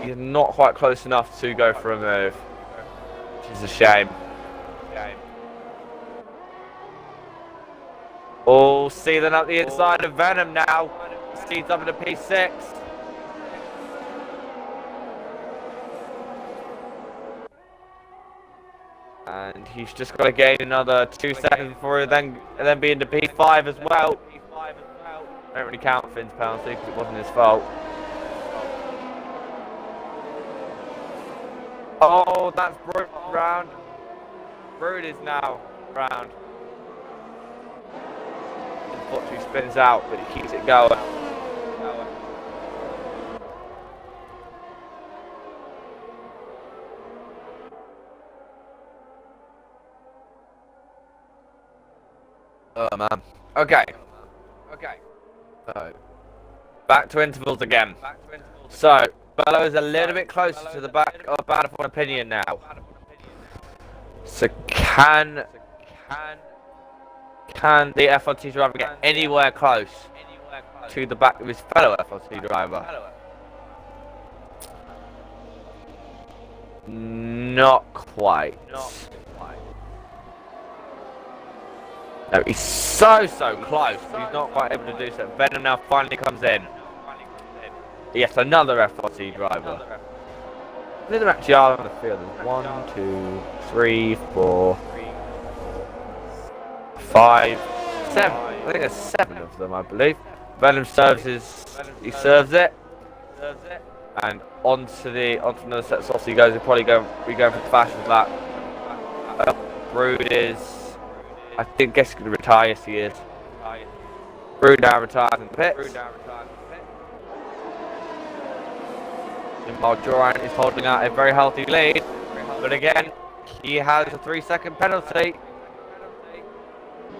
Speaker 3: He's not quite close enough to go for a move, which is a shame. Oh, sealing up the inside of Venom now. Steed's up in a P6. And he's just got to gain another 2 seconds before he then be into P5 as well. don't really count Finn's penalty because it wasn't his fault. Oh, that's Brood round. Brood is now round. Unfortunately spins out, but he keeps it going. Oh man. Okay. So, back to intervals again. So, Bello is a little bit closer to the back of Battlefield Opinion now. So can the FLT driver get anywhere close to the back of his fellow FLT driver? Not quite. No, he's so close. He's not quite able to do so. Venom now finally comes in. Yes, another FLT driver. I think they're actually all on the field. There's 1, 2, 3, 4, 5, 7. I think there's 7 of them, I believe. Venom serves it, and onto another set of sauce he goes. He'll probably go for the fastest lap. Brood is, I guess he's going to retire. Yes, he is. Brood now retires in the pits. While Joran is holding out a very healthy lead, but again, he has a 3-second penalty.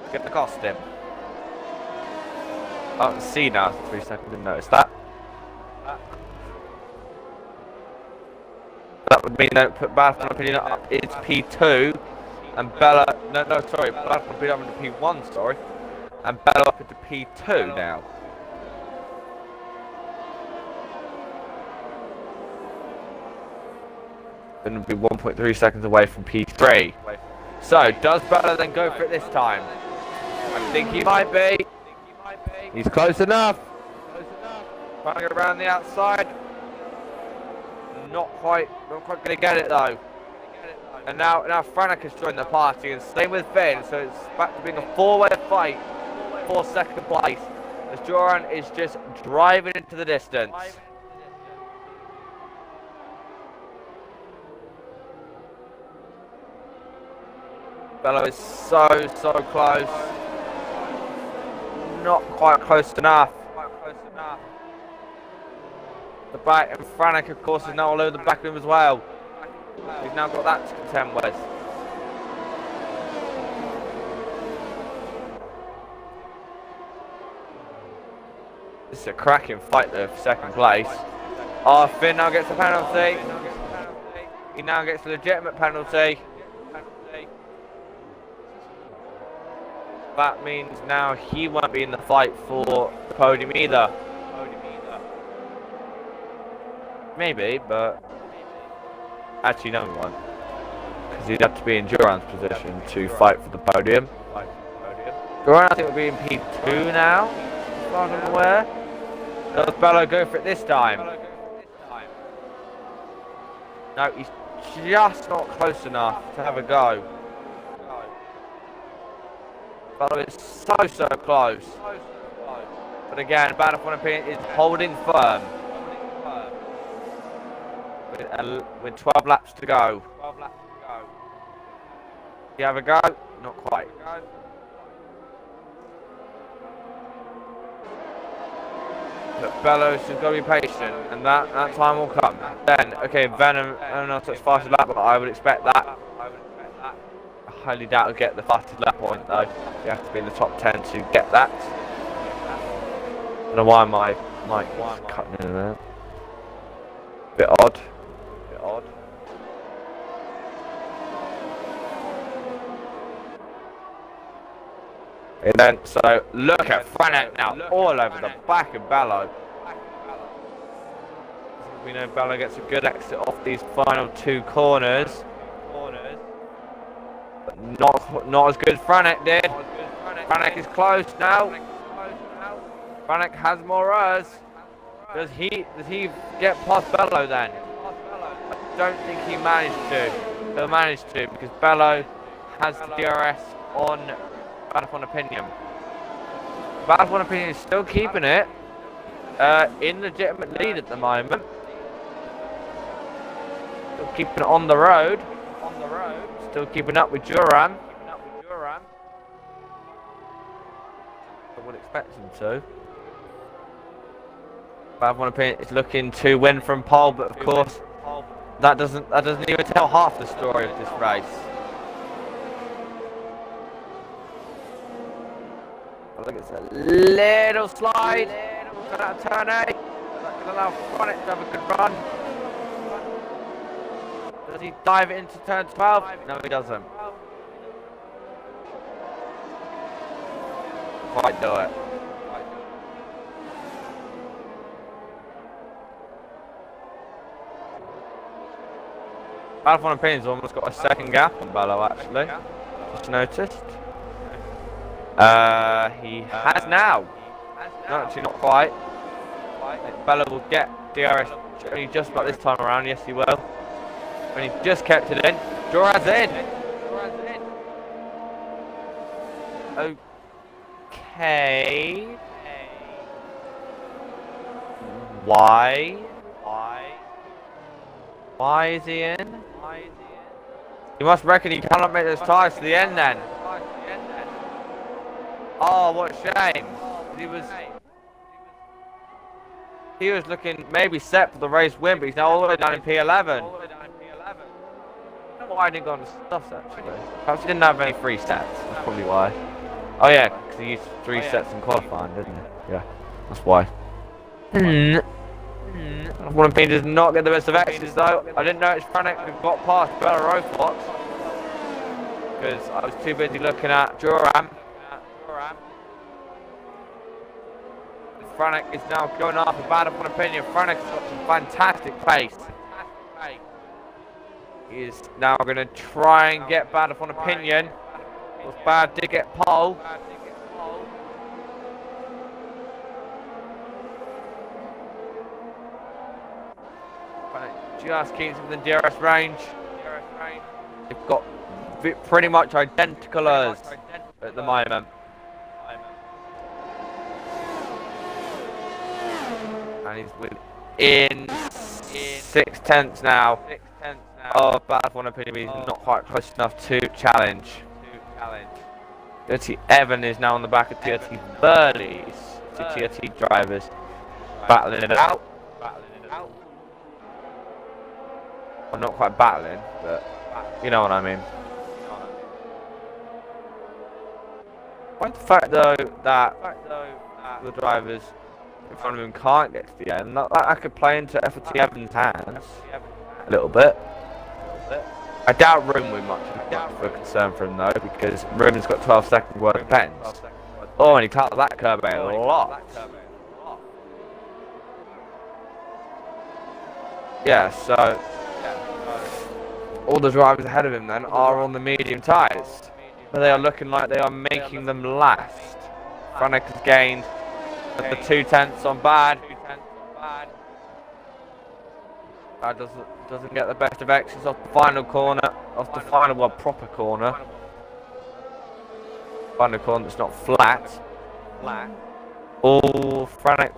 Speaker 3: It's going to cost him. Oh, see now, 3 seconds, didn't notice that. That would mean that put Battlefield Opinion up into P2, and Bella, Battlefield Opinion up into P1, sorry, and Bella up into P2 now. Then it'll be 1.3 seconds away from P3. So, does Bella then go for it this time? I think he might be. He's close enough. Trying to go around the outside. Not quite going to get it though. And now Franek has joined the party, and same with Finn. So it's back to being a 4-way fight for second place, as Joran is just driving into the distance. Bello is so close. Not quite close enough. The back, and Franek of course is now all over the back of him as well. He's now got that to contend with. This is a cracking fight though for second place. Oh, Finn now gets a penalty. He now gets a legitimate penalty. That means now he won't be in the fight for the podium either. Maybe, but actually no one. Because he'd have to be in Joran's position to fight for the podium. Joran I think will be in P2 now, as far as I'm aware. Does Bello go for it this time? No, he's just not close enough to have a go. Bello is so close. But again, Battlefield Opinion is holding firm. With 12 laps to go. You have a go? Not quite. But Bellows is going to be patient, and that time will come. Then, okay, Venom, I don't know if it's fastest lap, but I would expect that. I highly doubt he'll get the fastest lap point though. You have to be in the top 10 to get that. I don't know why my mic is cutting in and out. Bit odd. And then, so look at Franek now, all over the back of Bello. We know Bello gets a good exit off these final 2 corners. But not as good as Franek did. Franek is close now. Franek has more R's. Does he get past Bello then? I don't think he managed to. He'll manage to, because Bello has the DRS on Battlefield Opinion. Bad One Opinion is still keeping it in legitimate lead at the moment. Still keeping it on the road. Still keeping up with Duran. I would expect him to. Bad One Opinion is looking to win from pole, but of course that doesn't even tell half the story of this race. I think it's a little slide. Turn out turn 8. That can allow Chronic to have a good run. Does he dive it into turn 12? No, he doesn't. Quite do it. Bad One Opinion's almost got a second gap on Bello actually. Just noticed. He has now. No, actually not quite. Bello will get DRS only just about this time around. Yes, he will. And he just kept it in. Duran's in. Okay. Why? Why is he in? He must reckon he cannot make those tyres to the end then. Oh, what a shame. He was looking maybe set for the race win, but he's now all the way down in P11. I don't know why he didn't go on the stuffs actually. Perhaps he didn't have any free sets. That's probably why. Oh yeah, because he used 3 sets in qualifying, didn't he? Yeah, that's why. One Opinion does not get the best of exits though. I didn't notice Franek had got past Bella Rofox because I was too busy looking at Duran. Franek is now going after Bad One Opinion. Franek's got some fantastic pace. He is now going to try and get Bad One Opinion. Was Bad did get pole. Just keeps within DRS range. They've got pretty much identical at the moment. And he's within 6/10 now. Oh, Bad One Opinion. He's not quite close enough to challenge. TRT Evan is now on the back of TRT Burley's. Two TRT drivers battling it out. Well, not quite battling, but you know what I mean. Why the fact though that the drivers in front of him can't get to the end, that could play into FT Evans' hands a little bit. I doubt Room will be much of a concern for him though, because Room's got 12 seconds worth of pens. Oh, and he cut that curb a lot. Yeah, so all the drivers ahead of him then are on the medium tyres, but they are looking like they are making them last. Franek has gained the 2/10 on Bad. Bad doesn't get the best of exits off the final corner, off the final proper corner. Final corner that's not flat. All Franek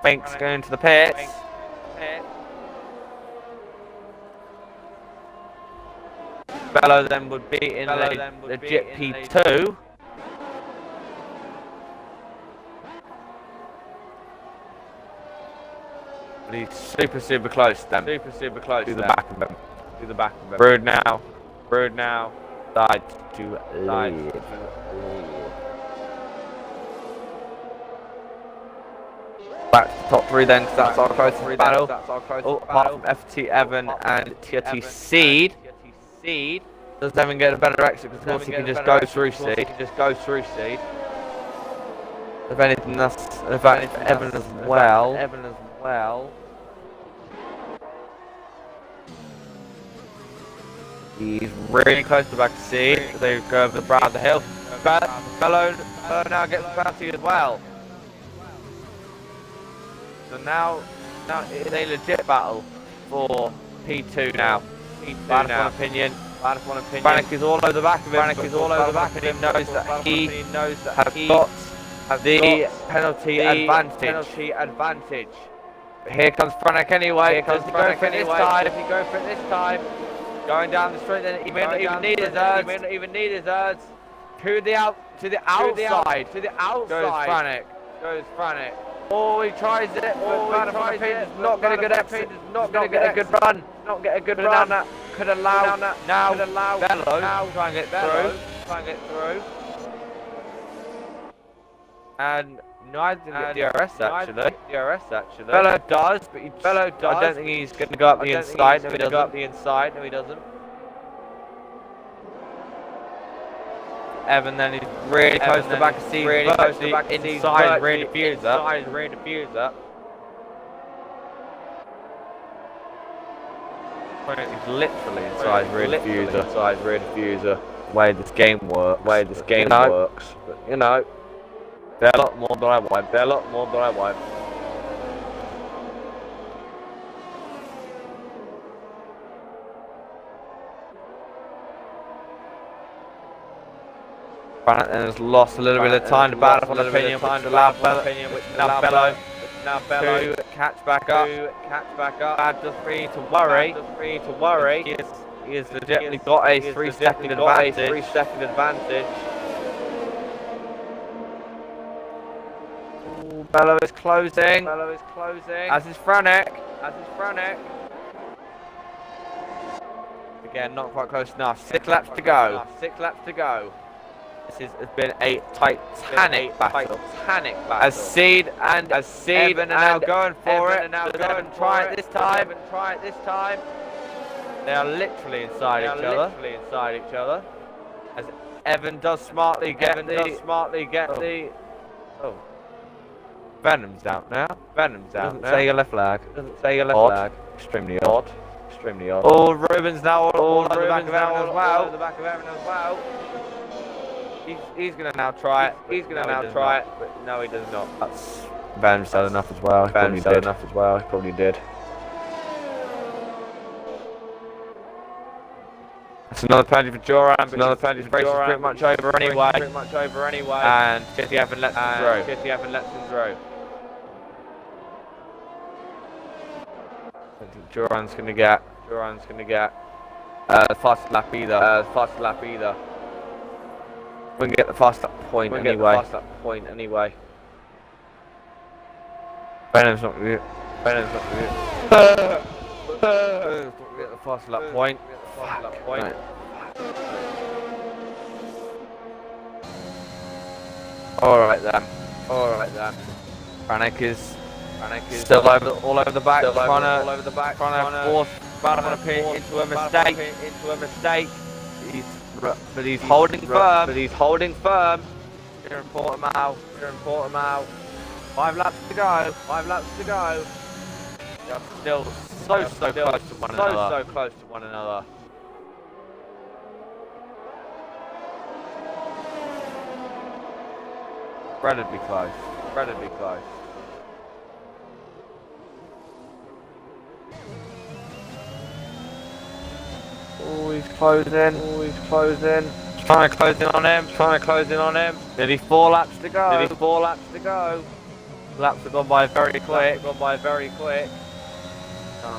Speaker 3: thinks going to the pits. Bello then would be in the Jet P2. But he's super close then. To the back of him. Brood now. Side to lead. Back to the top 3 then, because that's our closest battle. Apart from FT Evan and TRT Seed. Does Evan get a better exit? Because of course he can just go through Seed. If anything, that's in fact for Evan as well. He's really close to the back of Seed. They go over the brow of the hill. Bello now gets the penalty as well. So now it is a legit battle for P2 now. Bad One Opinion. Franek is all over the back of him. He knows that he has got the penalty advantage. Here comes Franek anyway. Here comes Franek anyway. Does he go for it this time? Going down the straight, then he may not even need his urds. To the outside. Goes Franek. Oh, he tries it. Not get a good exit. Not get a good run. Not get a good run. Could allow now. Bello. Try and get through. And neither did DRS actually. Bello does, but I don't think he's going to go up the inside. No, he doesn't. Evan then he's really close to the back of Steve. Inside rear diffuser. He's literally inside rear diffuser. Way this game works. But you know, they're a lot more than I wipe. Franek then has lost a little bit of time to battle for opinion, which allowed Bello to catch back up. Bad does free to worry. He has legitimately got a 3-second advantage. Ooh, Bello is closing. As is Franek. Again, not quite close enough. 6 laps to go. This has been a titanic battle. As Seed and Evan are now going for it. Does Evan try it this time? They are literally inside each other. As Evan does smartly get the. Oh. Venom's out now. Doesn't say yellow flag. Extremely odd. Oh, Ruben's now all over the back of Evan as well. He's going to now try it. But no, he does not. Venom's done enough as well. He probably did. That's another penalty for Joran. Race is pretty much over anyway. And Jesse Evan lets him through. I don't think Joran's going to get the fastest lap either. We can get the fast lap point anyway. Venom's not going to get the fast lap point. Right. Alright then. Franek is still all over the back, trying to force Battle into a mistake. But he's holding firm. Here in Portimao. 5 laps to go. They're still so close to one another. Incredibly close. Oh, he's closing. Trying to close in on him. Nearly 4 laps to go. Laps have gone by very quick. Can't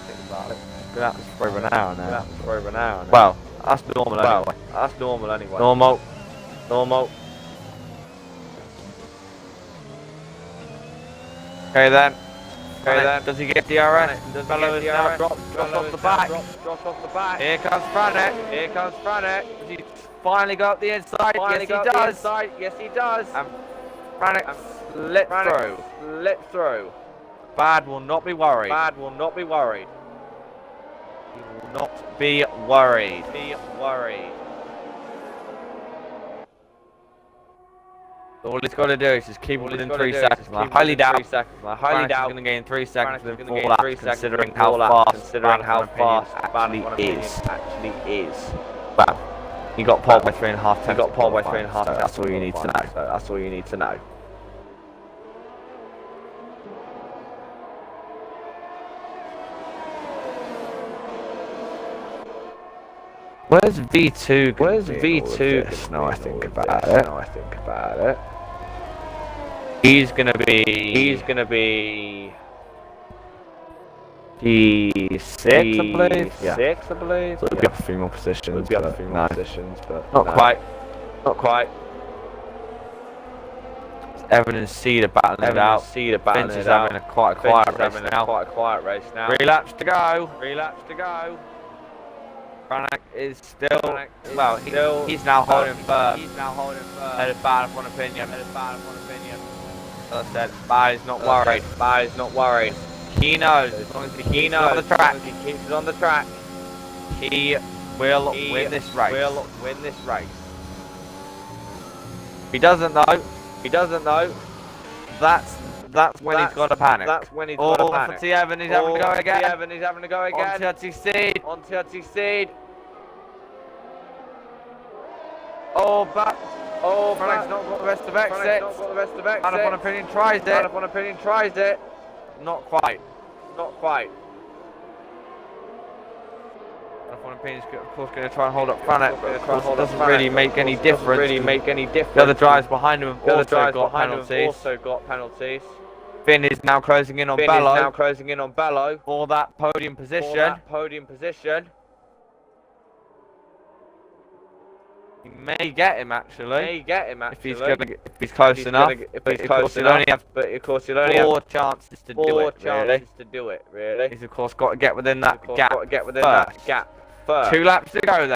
Speaker 3: think about it. That's for over an hour now. Well, that's normal anyway. Normal. Okay then. Does he get DRS? Bello is now dropped off the back. Here comes Franek. Does he finally go up the inside? Yes, he does. And Franek slipped through. Bad will not be worried. He will not be worried. All he's got to do is just keep it within 3 seconds. I highly doubt he's going to gain 3 seconds within 4 laps, considering how fast actually is. Well, he got pole by 3.5. That's all you need to know. Where's V2? Now I think about it. He's gonna be P6, I believe. Yeah. Six, I believe. So it'll be up a few more positions. But not quite. Not quite. Evan and Cedar battling it out. Vince is having a quite a quiet race now. 3 laps to go. Branagh is still, well, he's now holding firm. Head of bad one opinion. As I said, Bad is not worried. He knows, as long as he keeps it on the track, he will win this race. If he doesn't know, that's when he's got to panic. For T. Evan, he's having to go again. On TRT Seed. Frank's not got the rest of exits. Man upon opinion tries it. Not quite. Man upon opinion is of course going to try and hold up Franek, but of course it doesn't really make any difference. The other drivers behind him have also got penalties. Finn is now closing in on Bello for that podium position. He may get him actually. If he's close enough. But of course he'll only have 4 chances to do it. Really. He's of course got to get within that gap first. 2 laps to go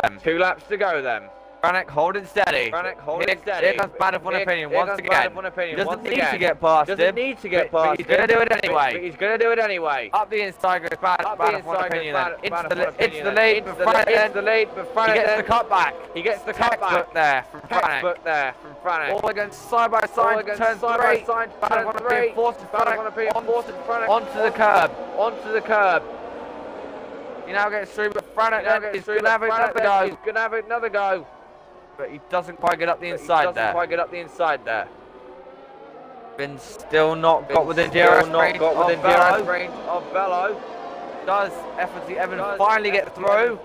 Speaker 3: then. Franek holding steady. Here comes Bad one opinion once again. He doesn't need to get past him. But he's going to do it anyway. Up the inside goes Bad one opinion then. Into the lead, but Franek he gets the cut back. Textbook there from Franek. All against side by side, turn 3. Bad one opinion forces Franek onto the curb. He now gets through, but Franek is going to have another go. But he doesn't quite get up the inside there. Finn's still not got within DRS range of Bello. Does FNC Evan finally get through?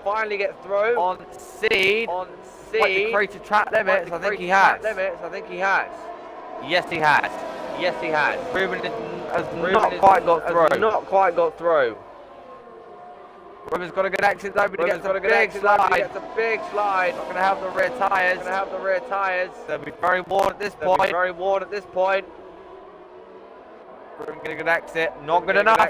Speaker 3: On Seed. Might be created track limits. I think he has. Yes, he has. Ruben has not quite got through. Ruben's got a good exit though, but he gets a big slide. Not going to have the rear tyres. They'll be very worn at this point. Ruben getting a good exit. Not good enough.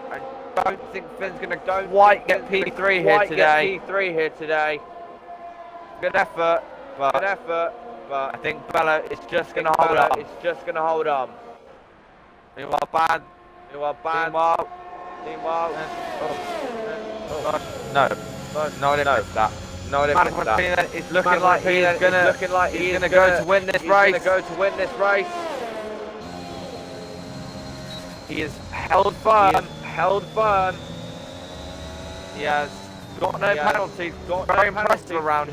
Speaker 3: I don't think Finn's going to quite get P3 here today. Good effort, but I think Bello is just going to hold on. Meanwhile, Bad. Meanwhile. No, I didn't miss that. It's looking like he's gonna go to win this race. He is held firm. He has got no penalties. Very impressive around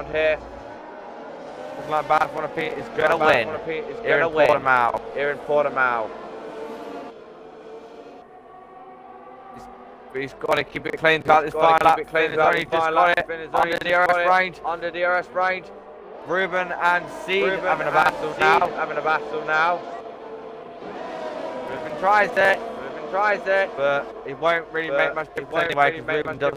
Speaker 3: here. Looking like Bad one is gonna win here in Portimao. But he's got to keep it clean throughout this final lap. Finn has only just got it under DRS range. Ruben and Seed having a battle now. Ruben tries it, but it won't really make much difference anyway because Ruben does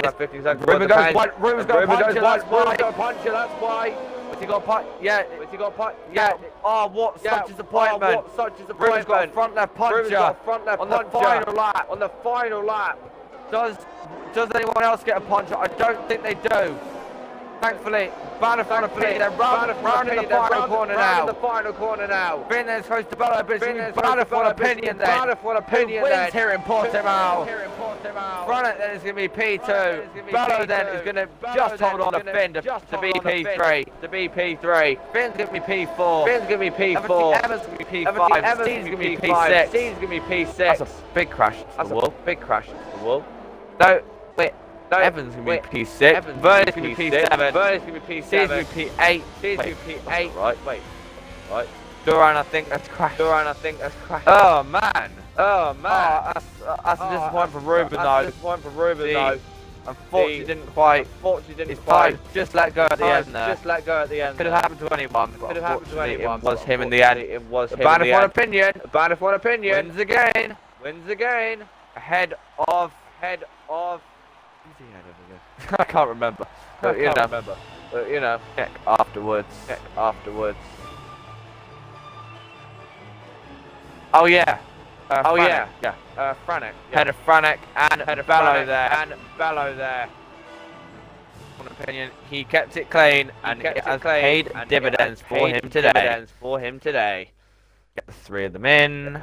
Speaker 3: have 50 seconds worth of pace. Ruben goes puncher, that's why. Has he got a punch? Yeah. Oh, what such disappointment. Ruben's got a front left puncher on the final lap. Does anyone else get a puncher? I don't think they do. Thankfully, Bad on opinion, they're round in the final corner now. Finn then goes to Bello, but it's going to be Bad on opinion then. Who wins here in Portimao? Franek then is going to be P2. Bello then is going to just hold on to Finn to be P3. Finn's going to be P4. Evans going to be P5. Steve's going to be P6. That's a big crash to the wall. No, wait. Evans going to be P6, Vernon's going to be P7, Steve's going to be P8. Right. Duran, I think that's crashed. Oh man. That's a disappointment for Ruben though. unfortunately didn't quite. His tires just let go at the end there. Could have happened to anyone. It was him in the end. Band of one opinion. Wins again. Ahead of. Who's he ahead of again? I can't remember. But you know. Check afterwards. Oh yeah. Franek. Head of Franek and Bello there. One opinion. He kept it clean and it has paid dividends for him today. Get the three of them in.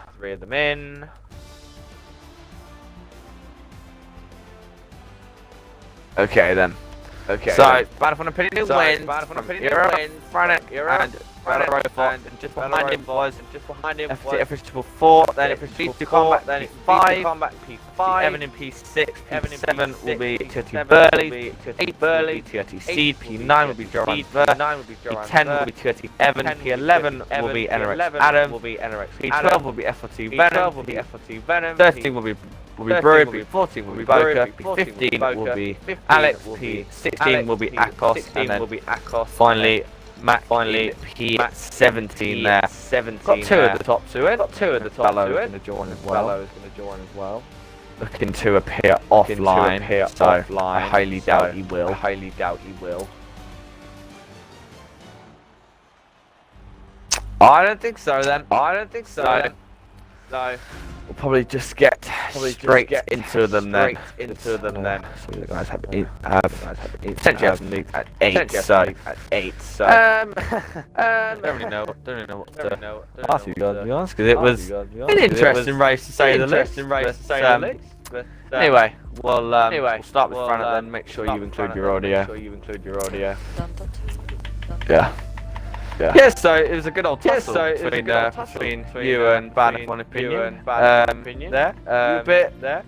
Speaker 3: Okay then. So, Band of One Opinion wins. Franek and R11, and just behind him was FT Official 4, then it proceeds to Combat P5, Evan in P6, P7 will be TRT Burley, 8 Burley, TRT Seed, P9 will be Joran Ver, P10 will be TRT Evan, P11 will be NRX Adam, P12 will be FRT Venom, 13 will be Brewery, P14 will be Boca, P15 will be Alex, P16 will be Akos, and then finally Matt P17 there. Got two of the top two in. Bello is going to join as well. Looking to appear offline, so I highly doubt he will. I don't think so then. So we'll probably just get straight into them then. So the guys have potentially have some leads at 8. So don't really know what to ask you guys, to be honest, because it was an interesting race to say the least. Anyway, we'll start with Franek then. Make sure you include your audio. Yeah, so it was a good old tussle between you and Band of One Opinion. There.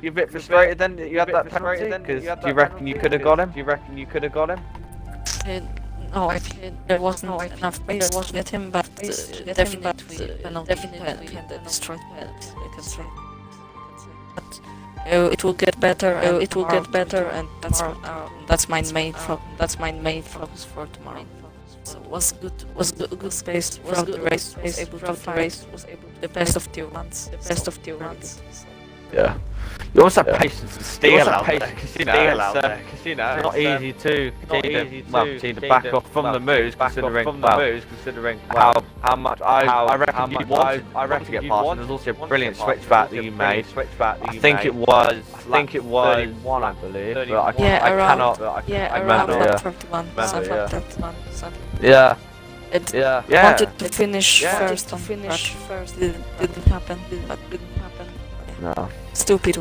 Speaker 3: You a bit frustrated then that you had that penalty? Because do you reckon you could have got him?
Speaker 4: No, I think there wasn't enough space to get him, but definitely destroyed penalty. But it will get better. And that's my main focus for tomorrow. So it was good space throughout the race. Was able to the best of tier ones.
Speaker 3: Yeah. You also have patience and steel out there, because you know, it's not easy to continue to back off from the moves, considering how much I reckon you wanted to get past. And there's also a brilliant switchback that you made. I think it was 31, I believe. But I cannot.
Speaker 4: Around 31.
Speaker 3: Yeah.
Speaker 4: Wanted to finish first, didn't happen.
Speaker 3: No.
Speaker 4: Stupid.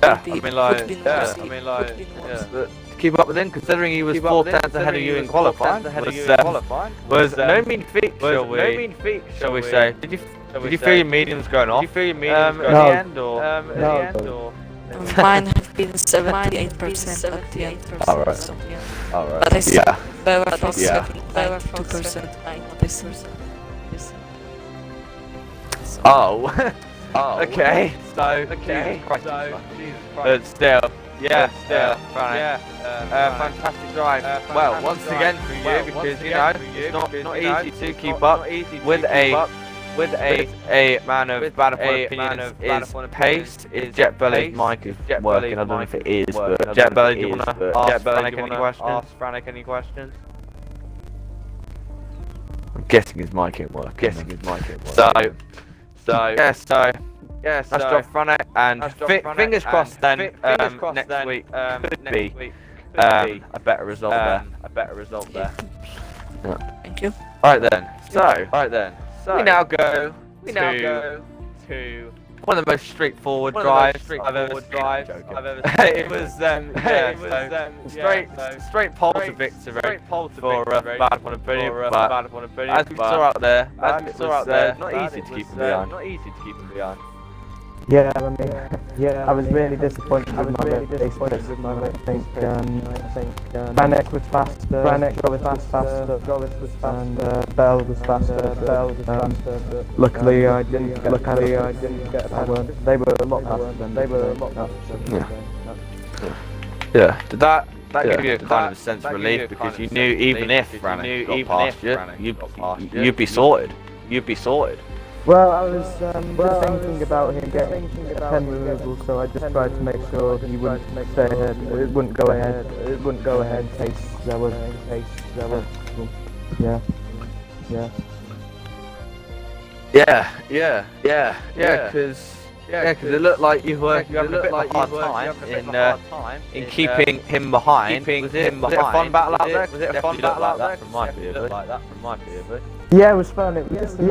Speaker 3: Yeah, to keep up with him, considering he was 4 tenths ahead of you in qualifying, was no mean feat, shall we say. Did you feel your mediums going off? At the end, or?
Speaker 4: Mine have been 78% at the end.
Speaker 3: Alright.
Speaker 4: But I saw Bella for 2%.
Speaker 3: Oh. Okay. So, Jesus Christ. But still, fantastic drive. Well, once again for you, because you know it's not easy to keep up with a man of Band of One Opinion. Is pace. Is Jet Belly's mic is working? I don't know if it is, but Jet Belly, do you want to ask Franek any questions? I'm guessing his mic ain't working. So that's job Franek, and fingers crossed then next week could be a better result there.
Speaker 4: Thank you.
Speaker 3: Alright then. We now go to one of the most straightforward drives I've ever seen. It was straight pole to victory for Band of One Opinion, but as we saw out there, it was not easy to keep them behind.
Speaker 5: Yeah, I was really disappointed with my race. I think Franek was faster, Joris was faster, and Bell was faster. Luckily, I didn't get power. They were a lot faster than they were.
Speaker 3: Yeah. Yeah. Did that give you a kind of a sense of relief because you knew even if Rannick got past you, you'd be sorted. You'd be sorted.
Speaker 5: Well, I was just thinking about him getting a pen removal, so I just tried to make sure he wouldn't stay ahead. It wouldn't go ahead. It wouldn't go ahead in case there was. Yeah. Yeah.
Speaker 3: Because it looked like you were having a bit of a hard time in keeping him behind. Was it a fun battle out there? Was it a fun battle out there? From my POV.
Speaker 5: Yeah, it was fun. It was just the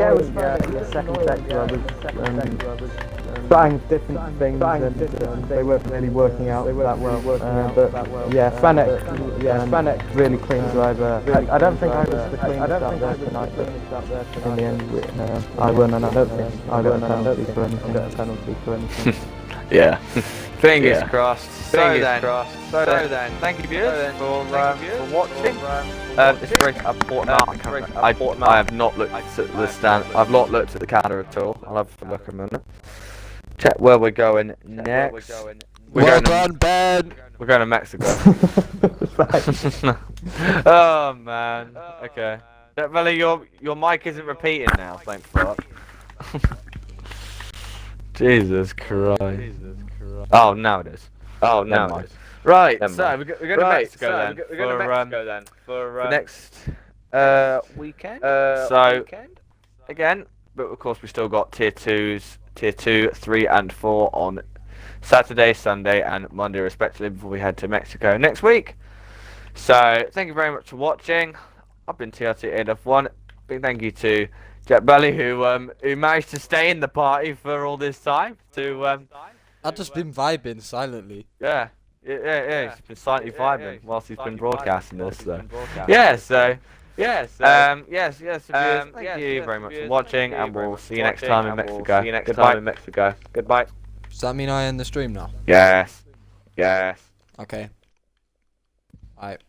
Speaker 5: second sector. I was trying different things, and they weren't really working out that well. But yeah, Fanek really clean driver. I don't think I was the cleanest out there tonight, but in the end, I won, and I don't think I got a penalty for anything.
Speaker 3: Yeah. Fingers crossed. So then, thank you viewers for watching. It's very important. I have not looked at the stand. I've not looked at the calendar at all. I'll have a look a minute. Check where we're going next. We're going to Mexico. Oh man. Okay. Belly, your mic isn't repeating now. Thank fuck. Jesus Christ. Oh, now it is. Right, so we're going to Mexico then. For next weekend. Again, but of course we still got tier 2, 3 and 4 on Saturday, Sunday and Monday respectively before we head to Mexico next week. So, thank you very much for watching. I've been TRT8F1. Big thank you to Jet Belly who managed to stay in the party for all this time.
Speaker 1: I've just been vibing silently.
Speaker 3: Yeah, he's been silently vibing whilst he's been broadcasting this. Yes. Thank you very much for watching, and we'll see you next time in Mexico. Goodbye.
Speaker 1: Does that mean I end the stream now?
Speaker 3: Yes.
Speaker 1: Okay. Alright.